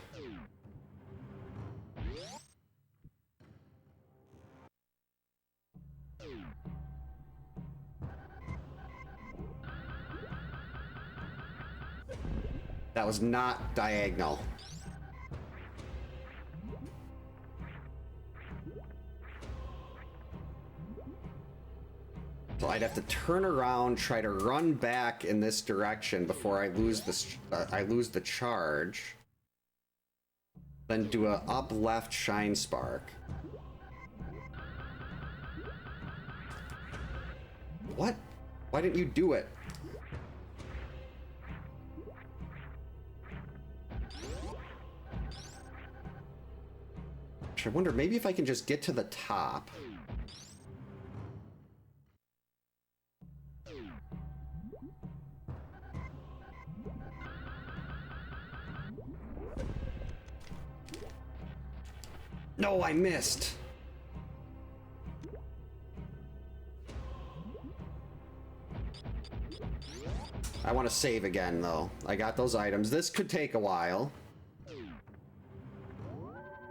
That was not diagonal. So I'd have to turn around, try to run back in this direction before I lose the charge. Then do a up left Shine Spark. What? Why didn't you do it? I wonder, maybe if I can just get to the top. No, I missed. I want to save again, though. I got those items. This could take a while.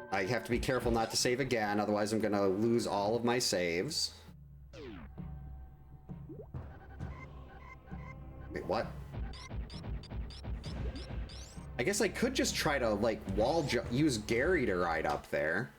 I have to be careful not to save again, otherwise I'm gonna lose all of my saves. Wait, what? I guess I could just try to, like, use Gary to ride up there.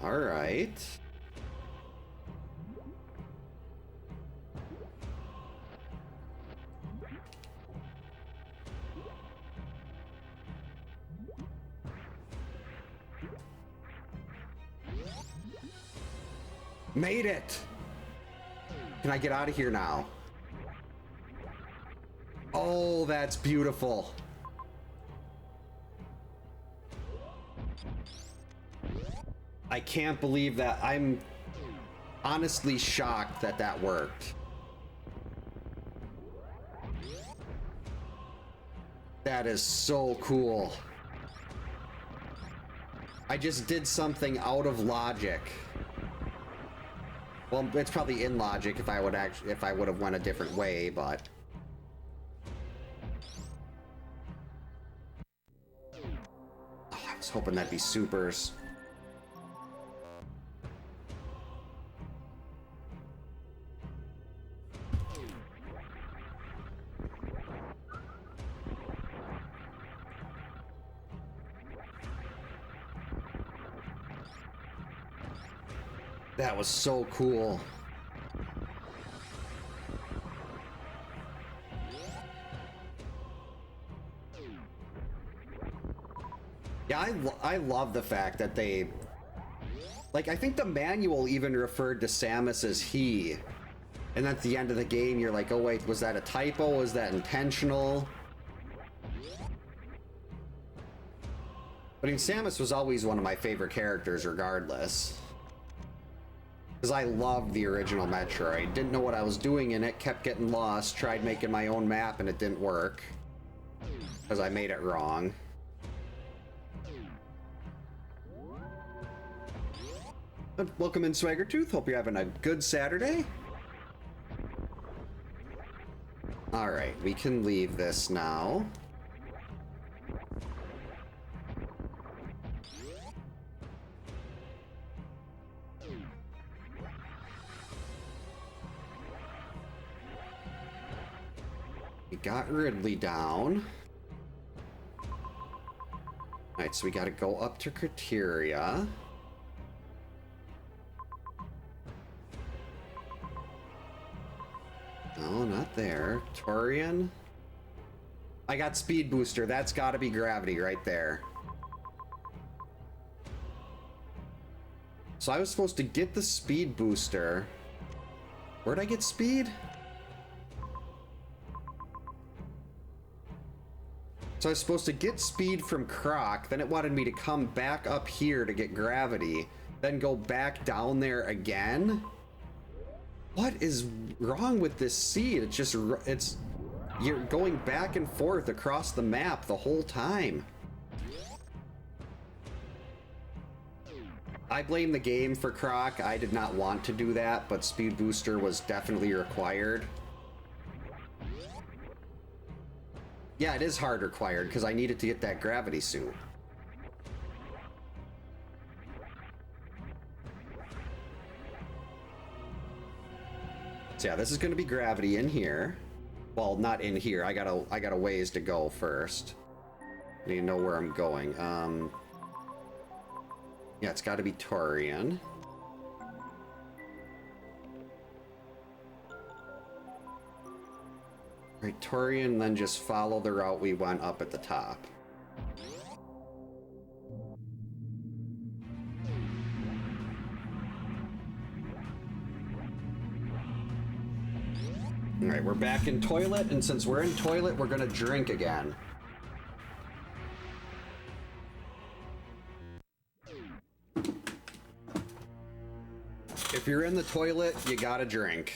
All right. Made it! Can I get out of here now? Oh, that's beautiful. I can't believe that. I'm honestly shocked that that worked. That is so cool. I just did something out of logic. Well, it's probably in logic if I would have went a different way, but oh, I was hoping that'd be supers. That was so cool. Yeah, I love the fact that they... Like, I think the manual even referred to Samus as he. And at the end of the game, you're like, oh wait, was that a typo? Was that intentional? But I mean, Samus was always one of my favorite characters regardless. Because I loved the original Metroid. Didn't know what I was doing in it, kept getting lost, tried making my own map, and it didn't work. Because I made it wrong. But welcome in, Swaggertooth. Hope you're having a good Saturday. Alright, we can leave this now. We got Ridley down. Alright, so we gotta go up to Criteria. No, not there. Torian. I got Speed Booster. That's gotta be Gravity right there. So I was supposed to get the Speed Booster. Where'd I get Speed? So I was supposed to get Speed from Croc, then it wanted me to come back up here to get Gravity, then go back down there again? What is wrong with this seed? It's just, you're going back and forth across the map the whole time. I blame the game for Croc. I did not want to do that, but Speed Booster was definitely required. Yeah, it is hard required because I needed to get that gravity suit. So yeah, this is going to be gravity in here. Well, not in here. I got a ways to go first. I need to know where I'm going. Yeah, it's got to be Torian. Right, Torian, then just follow the route we went up at the top. Alright, we're back in toilet, and since we're in toilet, we're gonna drink again. If you're in the toilet, you gotta drink.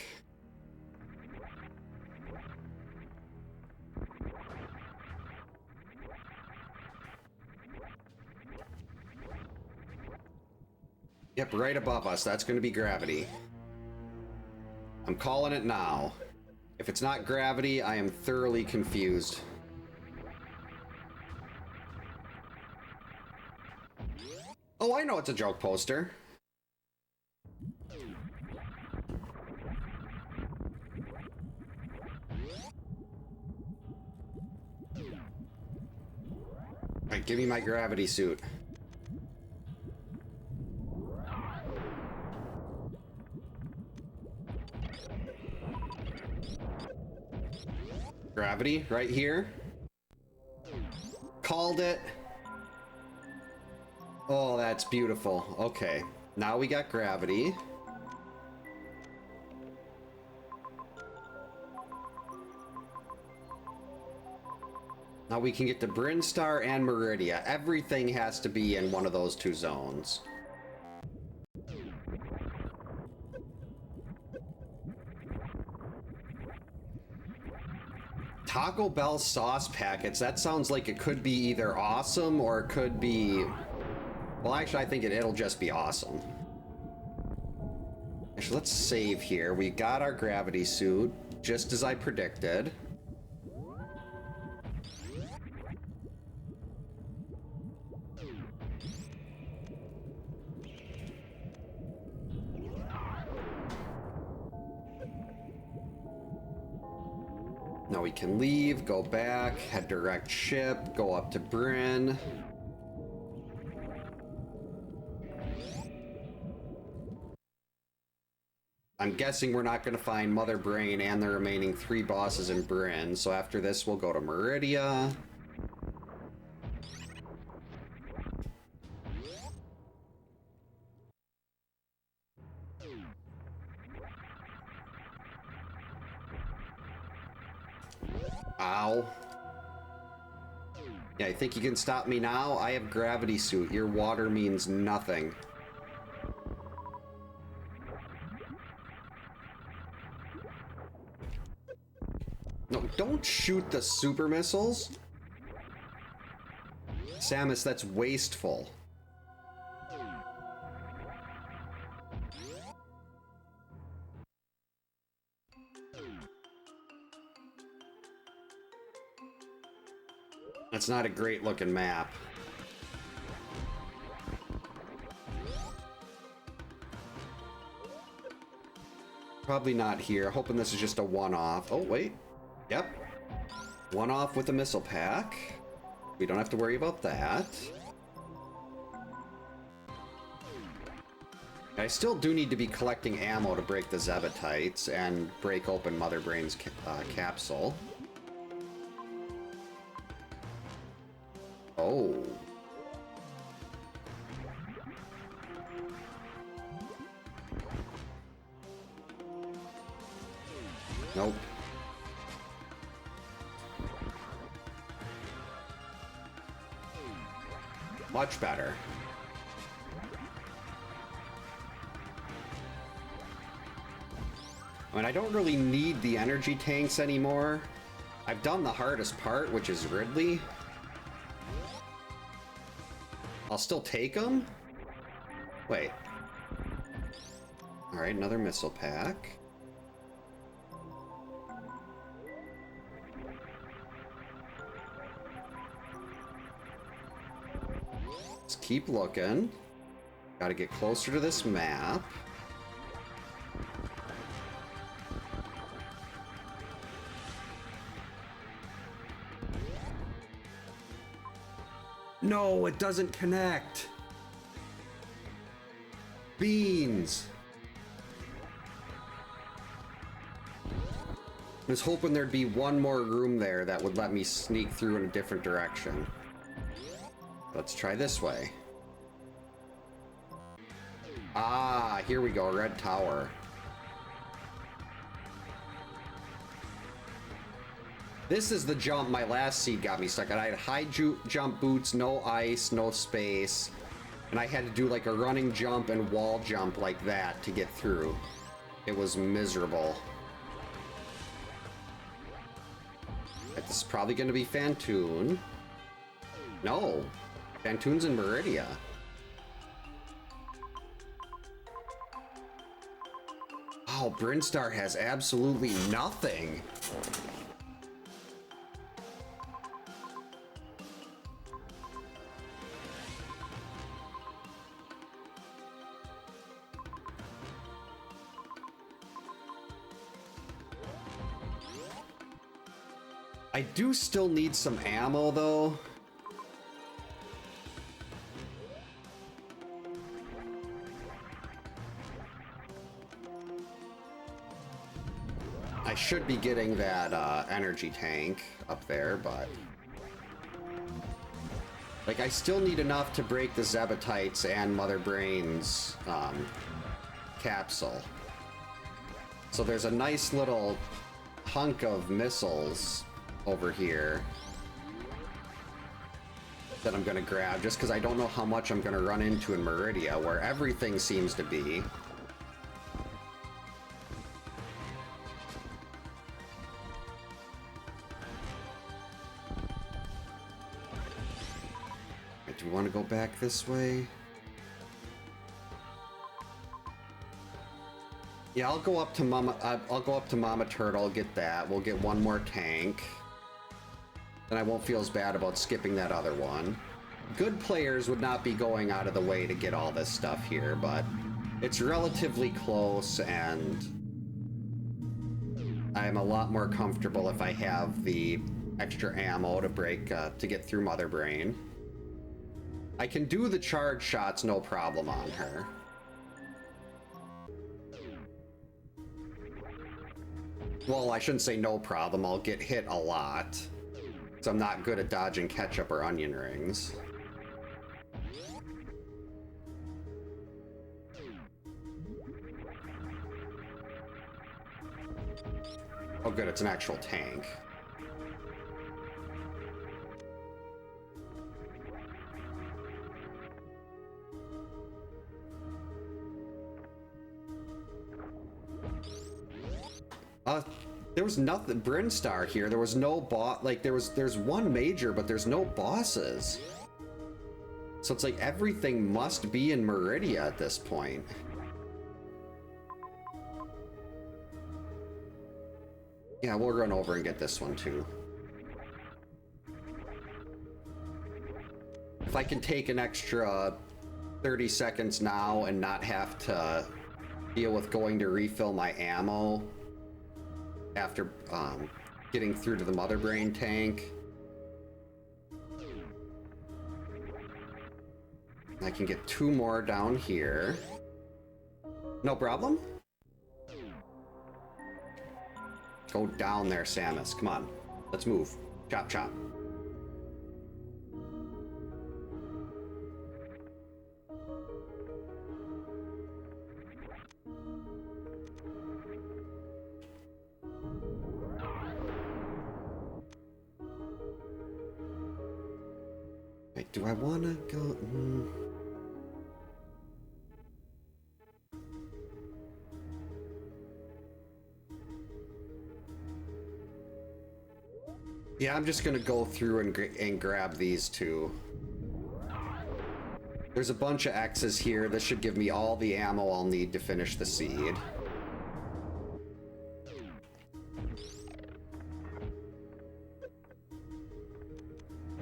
Yep, right above us. That's going to be gravity. I'm calling it now. If it's not gravity, I am thoroughly confused. Oh, I know it's a joke poster. Alright, give me my gravity suit. Gravity, right here. Called it. Oh, that's beautiful. Okay, now we got gravity. Now we can get to Brinstar and Meridia. Everything has to be in one of those two zones. Taco Bell sauce packets, that sounds like it could be either awesome or it could be... Well, actually, I think it'll just be awesome. Actually, let's save here. We got our gravity suit, just as I predicted. Now we can leave, go back, head direct ship, go up to Bryn. I'm guessing we're not going to find Mother Brain and the remaining 3 bosses in Bryn, so after this we'll go to Meridia. Ow. Yeah, I think you can stop me now? I have gravity suit. Your water means nothing. No, don't shoot the super missiles. Samus, that's wasteful. That's not a great looking map. Probably not here. Hoping this is just a one-off. Oh, wait. Yep. One-off with a missile pack. We don't have to worry about that. I still do need to be collecting ammo to break the Zebatites and break open Mother Brain's capsule. Oh. Nope. Much better. I mean, I don't really need the energy tanks anymore. I've done the hardest part, which is Ridley. I'll still take them? Wait. Alright, another missile pack. Let's keep looking. Gotta get closer to this map. No, it doesn't connect. Beans. I was hoping there'd be one more room there that would let me sneak through in a different direction. Let's try this way. Ah, here we go, Red Tower. This is the jump my last seed got me stuck at. I had high jump boots, no ice, no space. And I had to do like a running jump and wall jump like that to get through. It was miserable. This is probably going to be Phantoon. No. Phantoon's in Meridia. Oh, Brinstar has absolutely nothing. I do still need some ammo, though. I should be getting that energy tank up there, but... like, I still need enough to break the Zebatites and Mother Brain's capsule. So there's a nice little hunk of missiles over here that I'm gonna grab, just because I don't know how much I'm gonna run into in Meridia, where everything seems to be. Do we want to go back this way? Yeah, I'll go up to Mama Turtle, get that. We'll get one more tank. Then I won't feel as bad about skipping that other one. Good players would not be going out of the way to get all this stuff here, but it's relatively close, and I'm a lot more comfortable if I have the extra ammo to break, to get through Mother Brain. I can do the charge shots no problem on her. Well, I shouldn't say no problem. I'll get hit a lot. So I'm not good at dodging ketchup or onion rings. Oh good, it's an actual tank. There was nothing, Brinstar here. There was no boss, like there's one major, but there's no bosses. So it's like everything must be in Meridia at this point. Yeah, we'll run over and get this one too. If I can take an extra 30 seconds now and not have to deal with going to refill my ammo after getting through to the mother brain tank, I can get 2 more down here. No problem. Go down there, Samus. Come on. Let's move. Chop, chop. Wait, do I want to go? Yeah, I'm just gonna go through and grab these two. There's a bunch of X's here. This should give me all the ammo I'll need to finish the seed.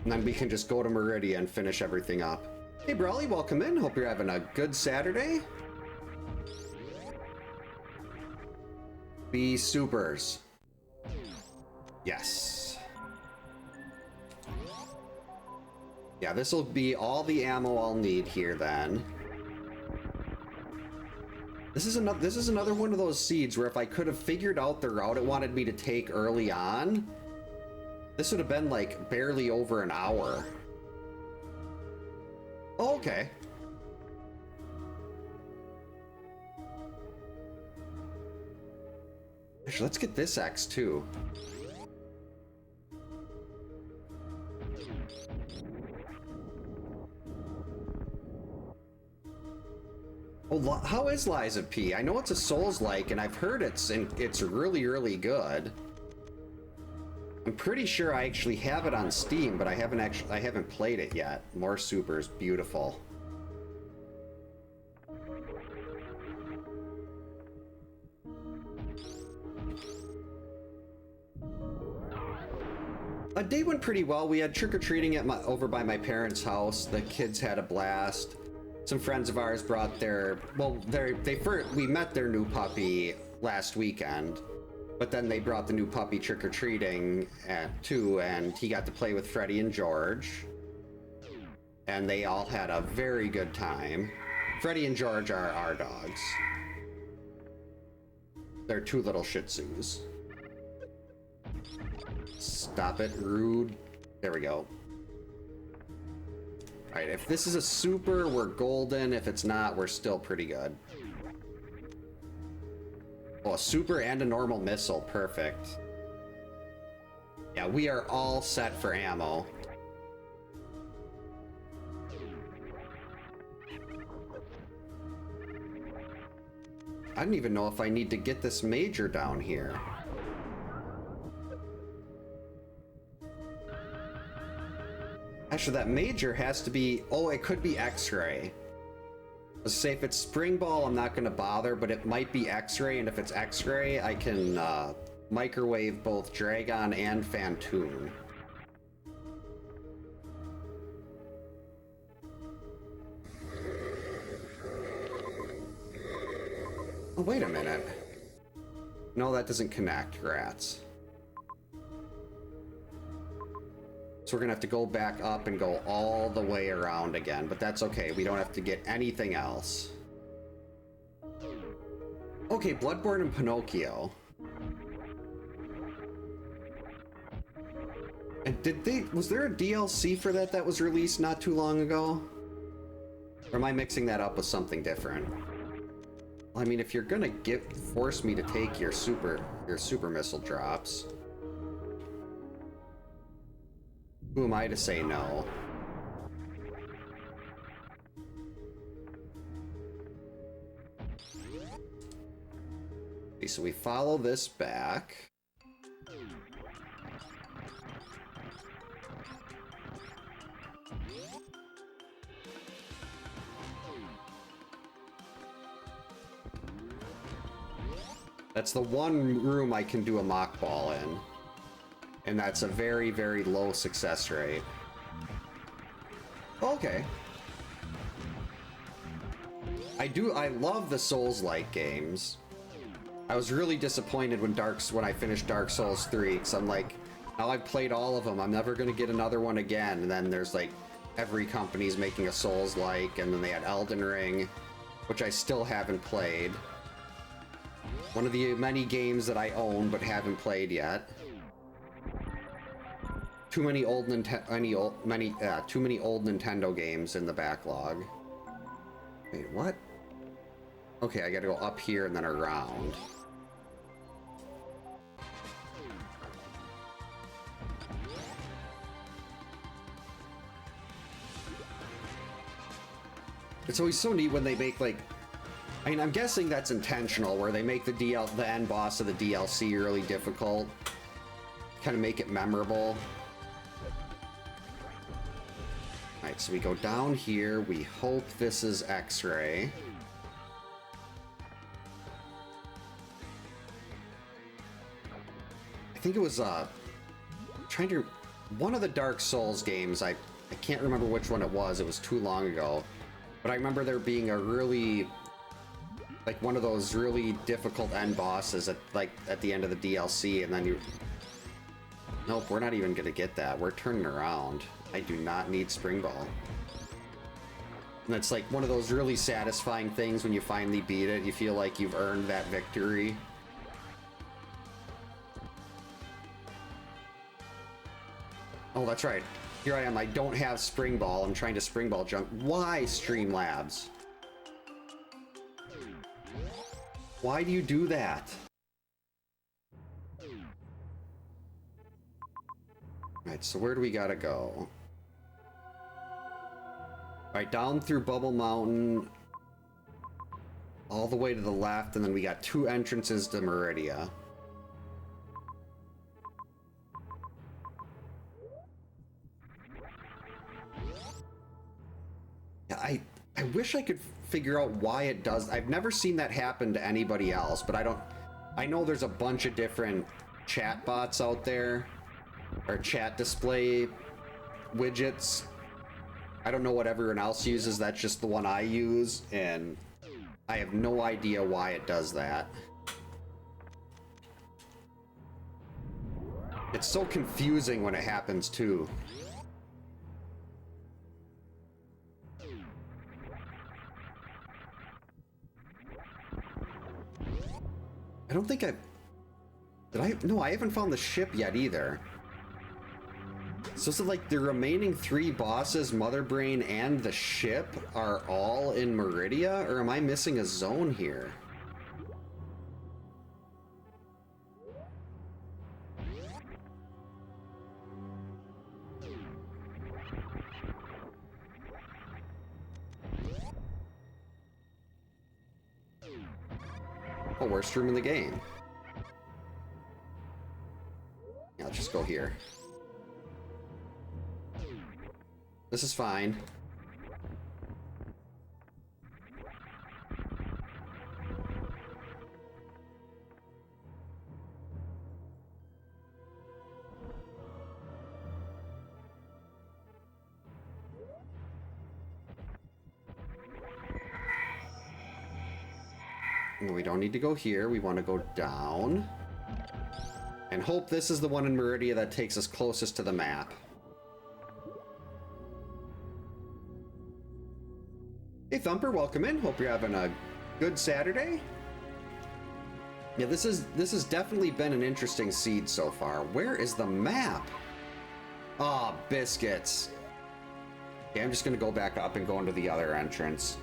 And then we can just go to Meridia and finish everything up. Hey Brawley, welcome in. Hope you're having a good Saturday. Be supers. Yes. Yeah, this will be all the ammo I'll need here then. This is another one of those seeds where if I could have figured out the route it wanted me to take early on, this would have been like barely over an hour. Oh, okay. Actually, let's get this X too. Oh, how is Liza P? I know it's a Souls-like, and I've heard it's really, really good. I'm pretty sure I actually have it on Steam, but I haven't played it yet. More Supers, beautiful. A day went pretty well. We had trick-or-treating at over by my parents' house. The kids had a blast. Some friends of ours brought their, well, we met their new puppy last weekend, but then they brought the new puppy trick-or-treating too, and he got to play with Freddie and George, and they all had a very good time. Freddie and George are our dogs. They're 2 little Shih Tzus. Stop it, rude. There we go. Alright, if this is a super, we're golden. If it's not, we're still pretty good. Oh, a super and a normal missile. Perfect. Yeah, we are all set for ammo. I don't even know if I need to get this major down here. Actually, that major has to be... Oh, it could be X-ray. Let's say if it's Spring Ball, I'm not going to bother, but it might be X-ray, and if it's X-ray, I can microwave both Dragon and Phantoon. Oh, wait a minute. No, that doesn't connect, rats. So we're gonna have to go back up and go all the way around again, but that's okay. We don't have to get anything else. Okay, Bloodborne and Pinocchio. was there a DLC for that was released not too long ago? Or am I mixing that up with something different? Well, I mean, if you're gonna force me to take your super missile drops, who am I to say no? Okay, so we follow this back. That's the one room I can do a mock ball in. And that's a very, very low success rate. Okay. I love the Souls-like games. I was really disappointed when I finished Dark Souls 3, because I'm like, now I've played all of them, I'm never gonna get another one again. And then there's like, every company's making a Souls-like, and then they had Elden Ring, which I still haven't played. One of the many games that I own but haven't played yet. Too many old Nintendo games in the backlog. Wait, what? Okay, I gotta go up here and then around. It's always so neat when they make, like, I mean, I'm guessing that's intentional, where they make the end boss of the DLC really difficult. Kind of make it memorable. Alright, so we go down here. We hope this is X-ray. I think it was, one of the Dark Souls games, I can't remember which one it was too long ago. But I remember there being a really, like, one of those really difficult end bosses at the end of the DLC, and then you... Nope, we're not even gonna get that. We're turning around. I do not need Spring Ball. And it's like one of those really satisfying things when you finally beat it. You feel like you've earned that victory. Oh, that's right. Here I am. I don't have Spring Ball. I'm trying to Spring Ball jump. Why, Streamlabs? Why do you do that? Alright, so where do we gotta go? Alright, down through Bubble Mountain, all the way to the left, and then we got 2 entrances to Meridia. Yeah, I wish I could figure out why it does. I've never seen that happen to anybody else, but I know there's a bunch of different chat bots out there, or chat display widgets. I don't know what everyone else uses, that's just the one I use, and I have no idea why it does that. It's so confusing when it happens too. I don't think no, I haven't found the ship yet either. So is it like the remaining 3 bosses, Mother Brain, and the ship are all in Meridia? Or am I missing a zone here? Oh, worst room in the game. Yeah, I'll just go here. This is fine. We don't need to go here. We want to go down. And hope this is the one in Meridia that takes us closest to the map. Hey Thumper, welcome in. Hope you're having a good Saturday. Yeah, this has definitely been an interesting seed so far. Where is the map? Ah, biscuits. Okay, I'm just gonna go back up and go into the other entrance.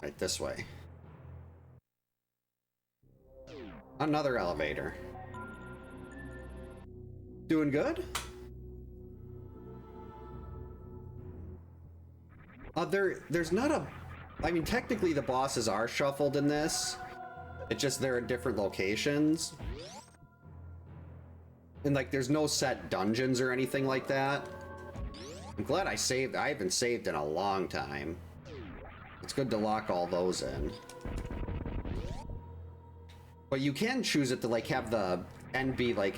Right, this way. Another elevator. Doing good? There's not a... I mean, technically the bosses are shuffled in this. It's just they're in different locations. And, like, there's no set dungeons or anything like that. I'm glad I saved. I haven't saved in a long time. It's good to lock all those in. But you can choose it to, like, have the end be, like,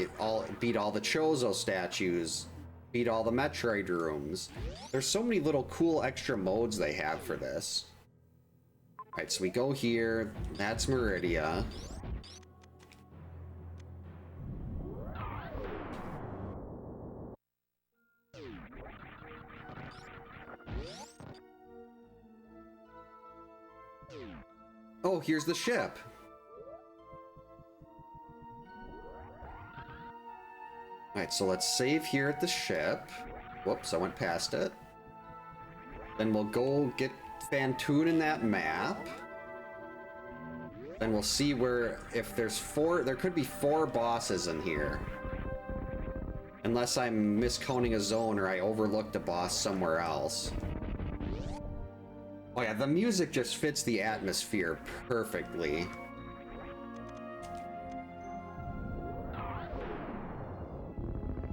beat all the Chozo statues, beat all the Metroid rooms. There's so many little cool extra modes they have for this. Alright, so we go here. That's Meridia. Oh, here's the ship. Alright, so let's save here at the ship. Whoops, I went past it. Then we'll go get Fantoon in that map. Then we'll see where, if there's there could be 4 bosses in here. Unless I'm miscounting a zone or I overlooked a boss somewhere else. Oh yeah, the music just fits the atmosphere perfectly.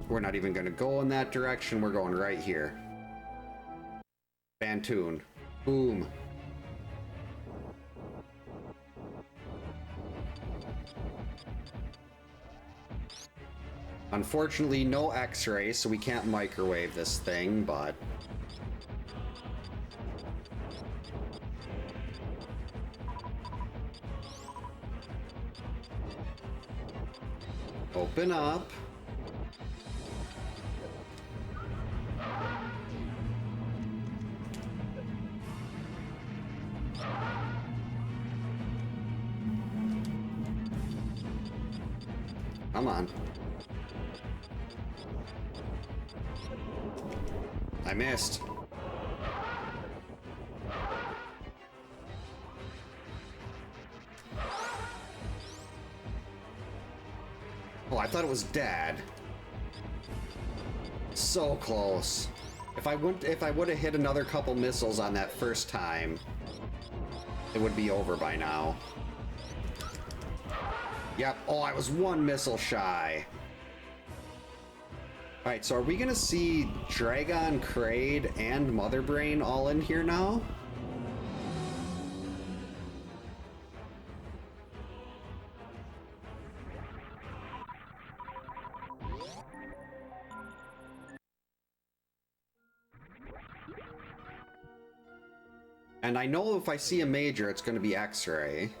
We're not even going to go in that direction. We're going right here. Fantoon. Boom. Unfortunately, no X-ray, so we can't microwave this thing, but... Open up. Come on. I missed. Oh, I thought it was Dad. So close. If I would have hit another couple missiles on that first time, it would be over by now. Yep. Oh, I was 1 missile shy. Alright, so are we gonna see Dragon, Kraid, and Mother Brain all in here now? And I know if I see a major, it's gonna be X-ray.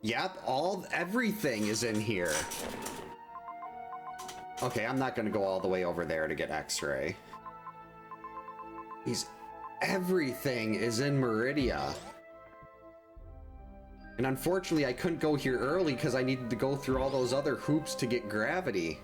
Yep, everything is in here. Okay, I'm not gonna go all the way over there to get X-ray. Everything is in Meridia. And unfortunately, I couldn't go here early because I needed to go through all those other hoops to get gravity.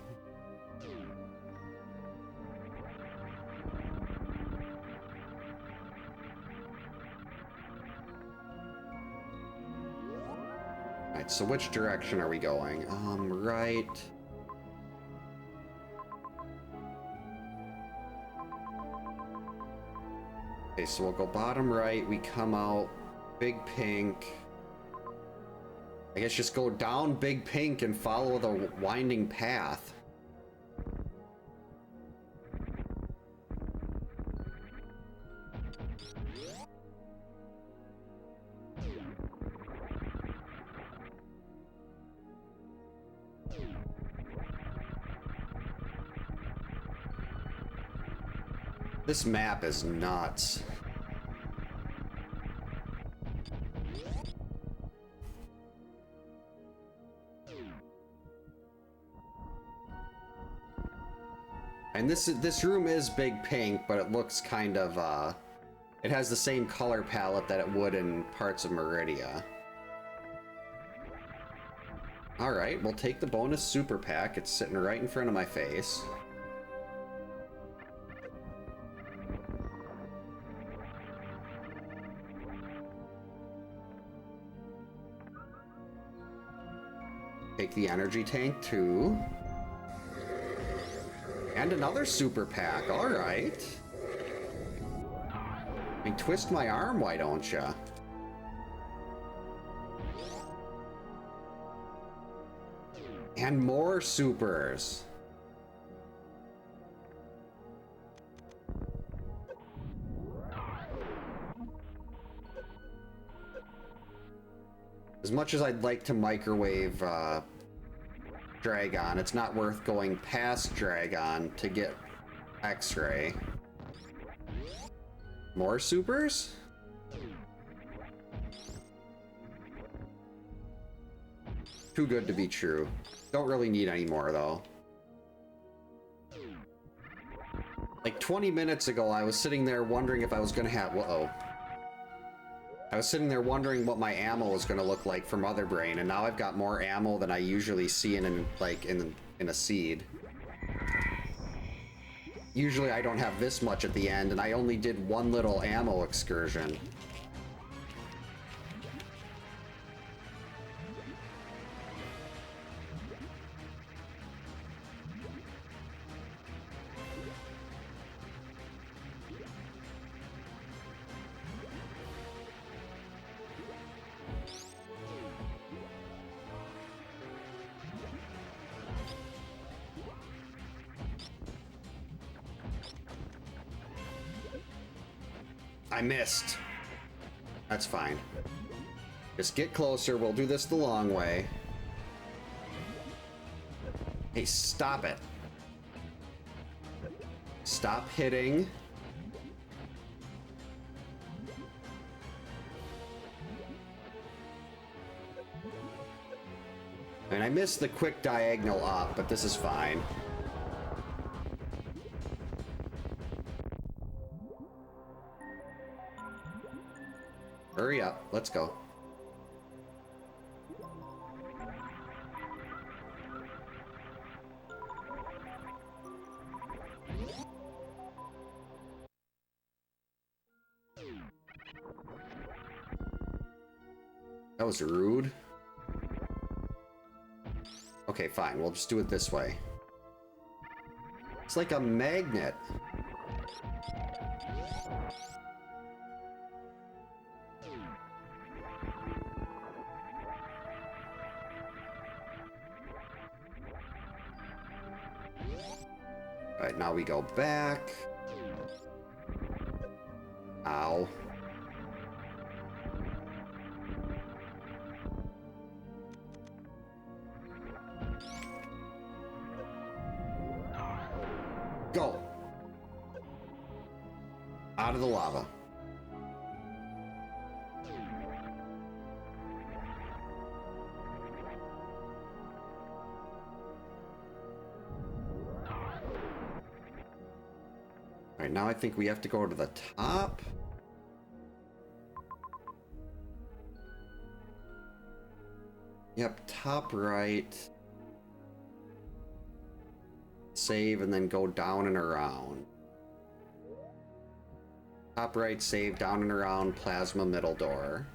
Alright, so which direction are we going? Right. Okay, so we'll go bottom right, we come out, Big Pink. I guess just go down Big Pink and follow the winding path. This map is nuts. And this room is big pink, but it looks kind of, it has the same color palette that it would in parts of Meridia. Alright, we'll take the bonus super pack. It's sitting right in front of my face. Take the energy tank too. And another super pack, alright. I mean, twist my arm, why don't ya? And more supers. As much as I'd like to microwave Dragon, it's not worth going past Dragon to get X-ray. More supers? Too good to be true. Don't really need any more, though. Like 20 minutes ago, I was sitting there wondering if I was gonna have... Whoa. I was sitting there wondering what my ammo was gonna look like for Mother Brain, and now I've got more ammo than I usually see in a seed. Usually I don't have this much at the end, and I only did one little ammo excursion. I missed. That's fine. Just get closer. We'll do this the long way. Hey, stop it. Stop hitting. And I missed the quick diagonal up, but this is fine. Hurry up, let's go. That was rude. Okay, fine, we'll just do it this way. It's like a magnet. Alright, now we go back. Ow. Go! Out of the lava. Alright, now I think we have to go to the top. Yep, top right. Save and then go down and around. Top right, save, down and around, plasma middle door.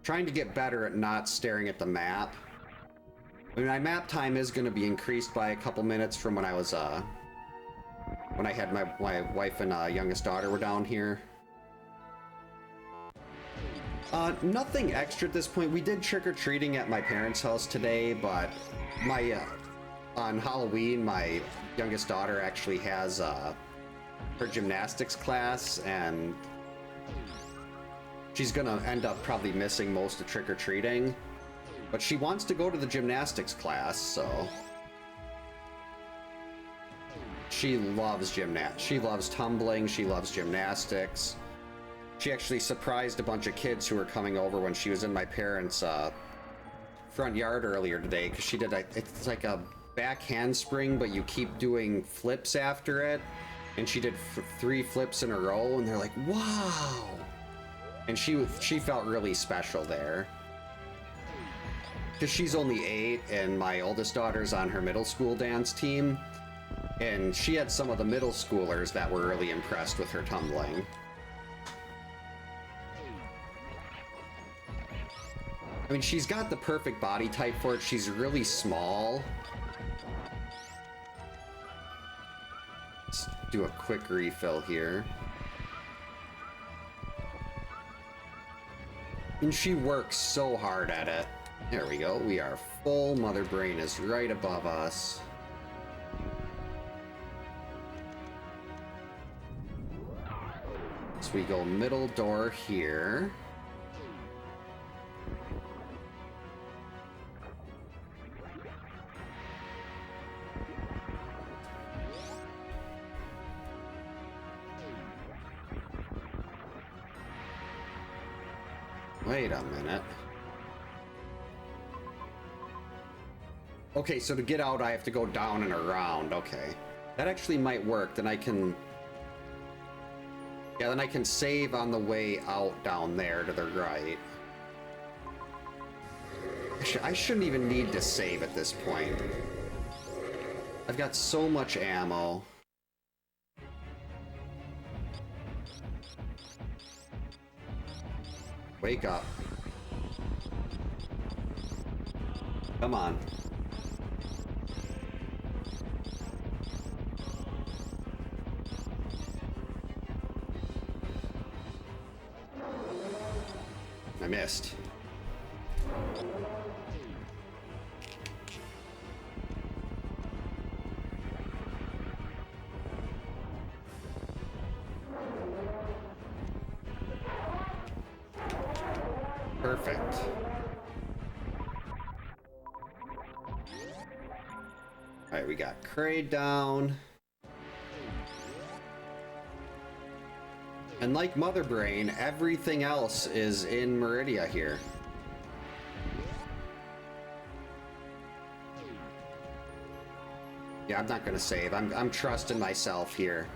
Trying to get better at not staring at the map. I mean, my map time is going to be increased by a couple minutes from when I was, when I had my wife and youngest daughter were down here. Nothing extra at this point. We did trick-or-treating at my parents' house today, but my, on Halloween, my youngest daughter actually has, her gymnastics class, and she's gonna end up probably missing most of trick-or-treating. But she wants to go to the gymnastics class, so... She loves she loves tumbling, she loves gymnastics. She actually surprised a bunch of kids who were coming over when she was in my parents' front yard earlier today because she did it's like a back handspring, but you keep doing flips after it, and she did 3 flips in a row, and they're like, wow. And she felt really special there because she's only 8, and my oldest daughter's on her middle school dance team, and she had some of the middle schoolers that were really impressed with her tumbling. I mean, she's got the perfect body type for it. She's really small. Let's do a quick refill here. And she works so hard at it. There we go. We are full. Mother Brain is right above us. So we go middle door here. Wait a minute. Okay, so to get out, I have to go down and around. Okay. That actually might work. Then I can... Yeah, then I can save on the way out down there to the right. I shouldn't even need to save at this point. I've got so much ammo. Wake up. Come on. I missed. Perfect. Alright, we got Kraid down. And like Mother Brain, everything else is in Meridia here. Yeah, I'm not gonna save. I'm trusting myself here.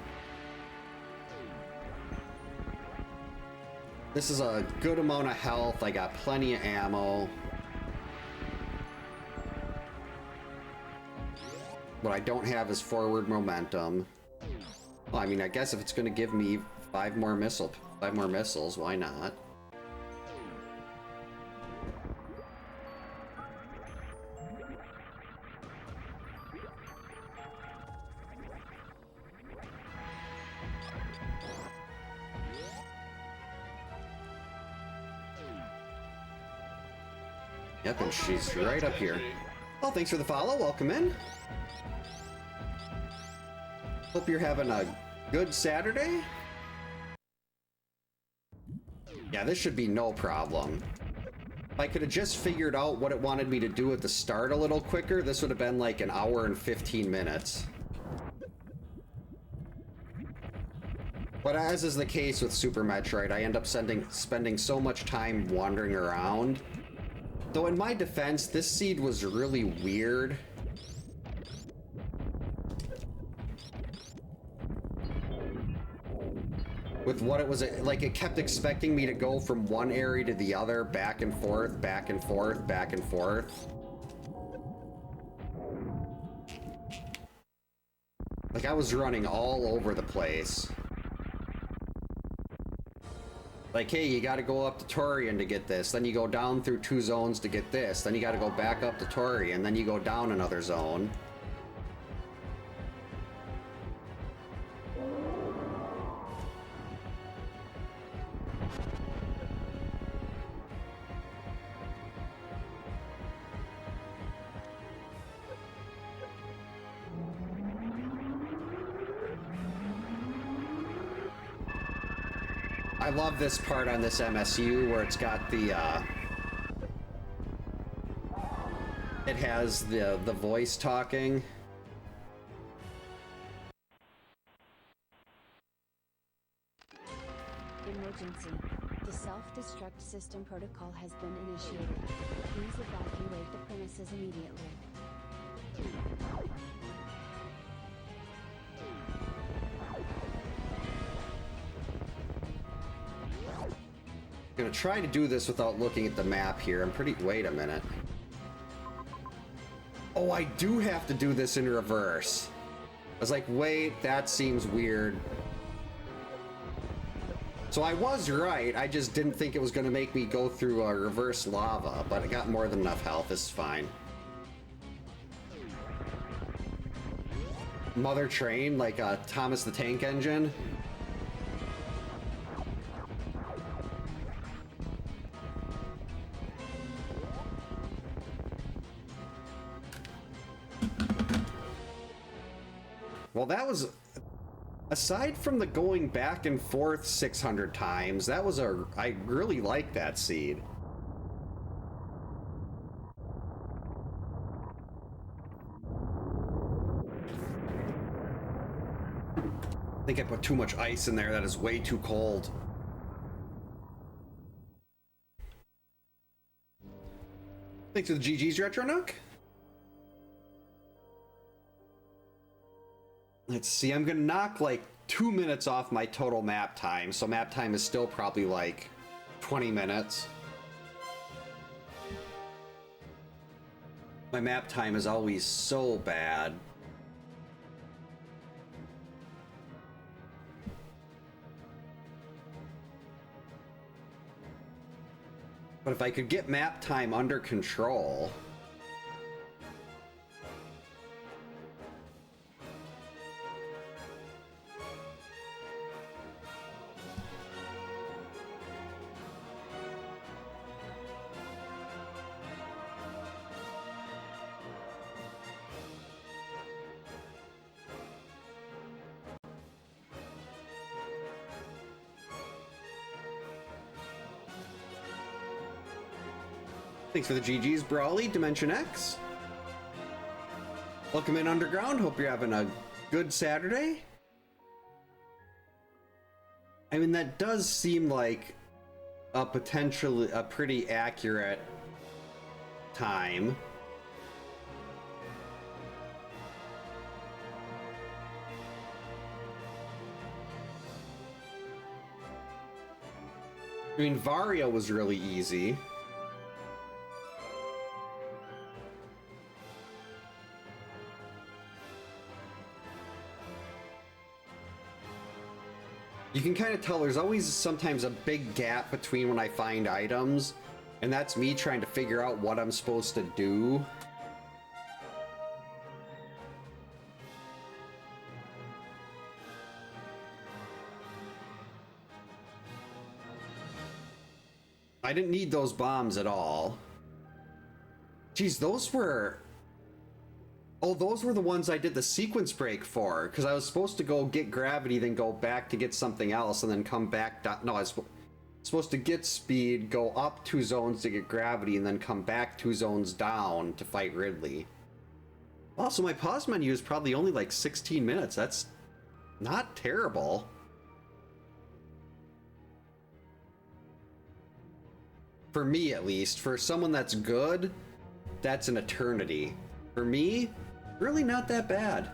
This is a good amount of health. I got plenty of ammo. What I don't have is forward momentum. Well, I mean, I guess if it's going to give me 5 more missiles, why not? Yep, and she's right up here. Well, thanks for the follow. Welcome in. Hope you're having a good Saturday. Yeah, this should be no problem. If I could have just figured out what it wanted me to do at the start a little quicker, this would have been like an hour and 15 minutes. But as is the case with Super Metroid, I end up spending so much time wandering around. Though in my defense, this seed was really weird. With what it was, like it kept expecting me to go from one area to the other, back and forth, back and forth, back and forth. Like I was running all over the place. Like, hey, you gotta go up to Torian to get this, then you go down through 2 zones to get this, then you gotta go back up to Torian, then you go down another zone. I love this part on this MSU where it's got the, it has the voice talking.
Emergency. The South self-destruct system protocol has been initiated. Please evacuate the premises immediately.
I'm gonna try to do this without looking at the map here. Wait a minute. Oh, I do have to do this in reverse. I was like, wait, that seems weird. So I was right, I just didn't think it was gonna make me go through a reverse lava, but I got more than enough health, this is fine. Mother train, like Thomas the Tank Engine. Well, that was, aside from the going back and forth 600 times, that was I really like that seed. I think I put too much ice in there. That is way too cold. Thanks for the GG's, Retro Nook. Let's see, I'm gonna knock like 2 minutes off my total map time, so map time is still probably like 20 minutes. My map time is always so bad. But if I could get map time under control... Thanks for the GG's, Brawly, Dimension X. Welcome in, Underground. Hope you're having a good Saturday. I mean, that does seem like a potentially a pretty accurate time. I mean, Varia was really easy. You can kind of tell there's always sometimes a big gap between when I find items, and that's me trying to figure out what I'm supposed to do. I didn't need those bombs at all. Geez, those were... Oh, those were the ones I did the sequence break for, because I was supposed to go get gravity, then go back to get something else, and then come back down. No, I was supposed to get speed, go up 2 zones to get gravity, and then come back 2 zones down to fight Ridley. Also, my pause menu is probably only like 16 minutes. That's not terrible. For me, at least. For someone that's good, that's an eternity. For me, really not that bad.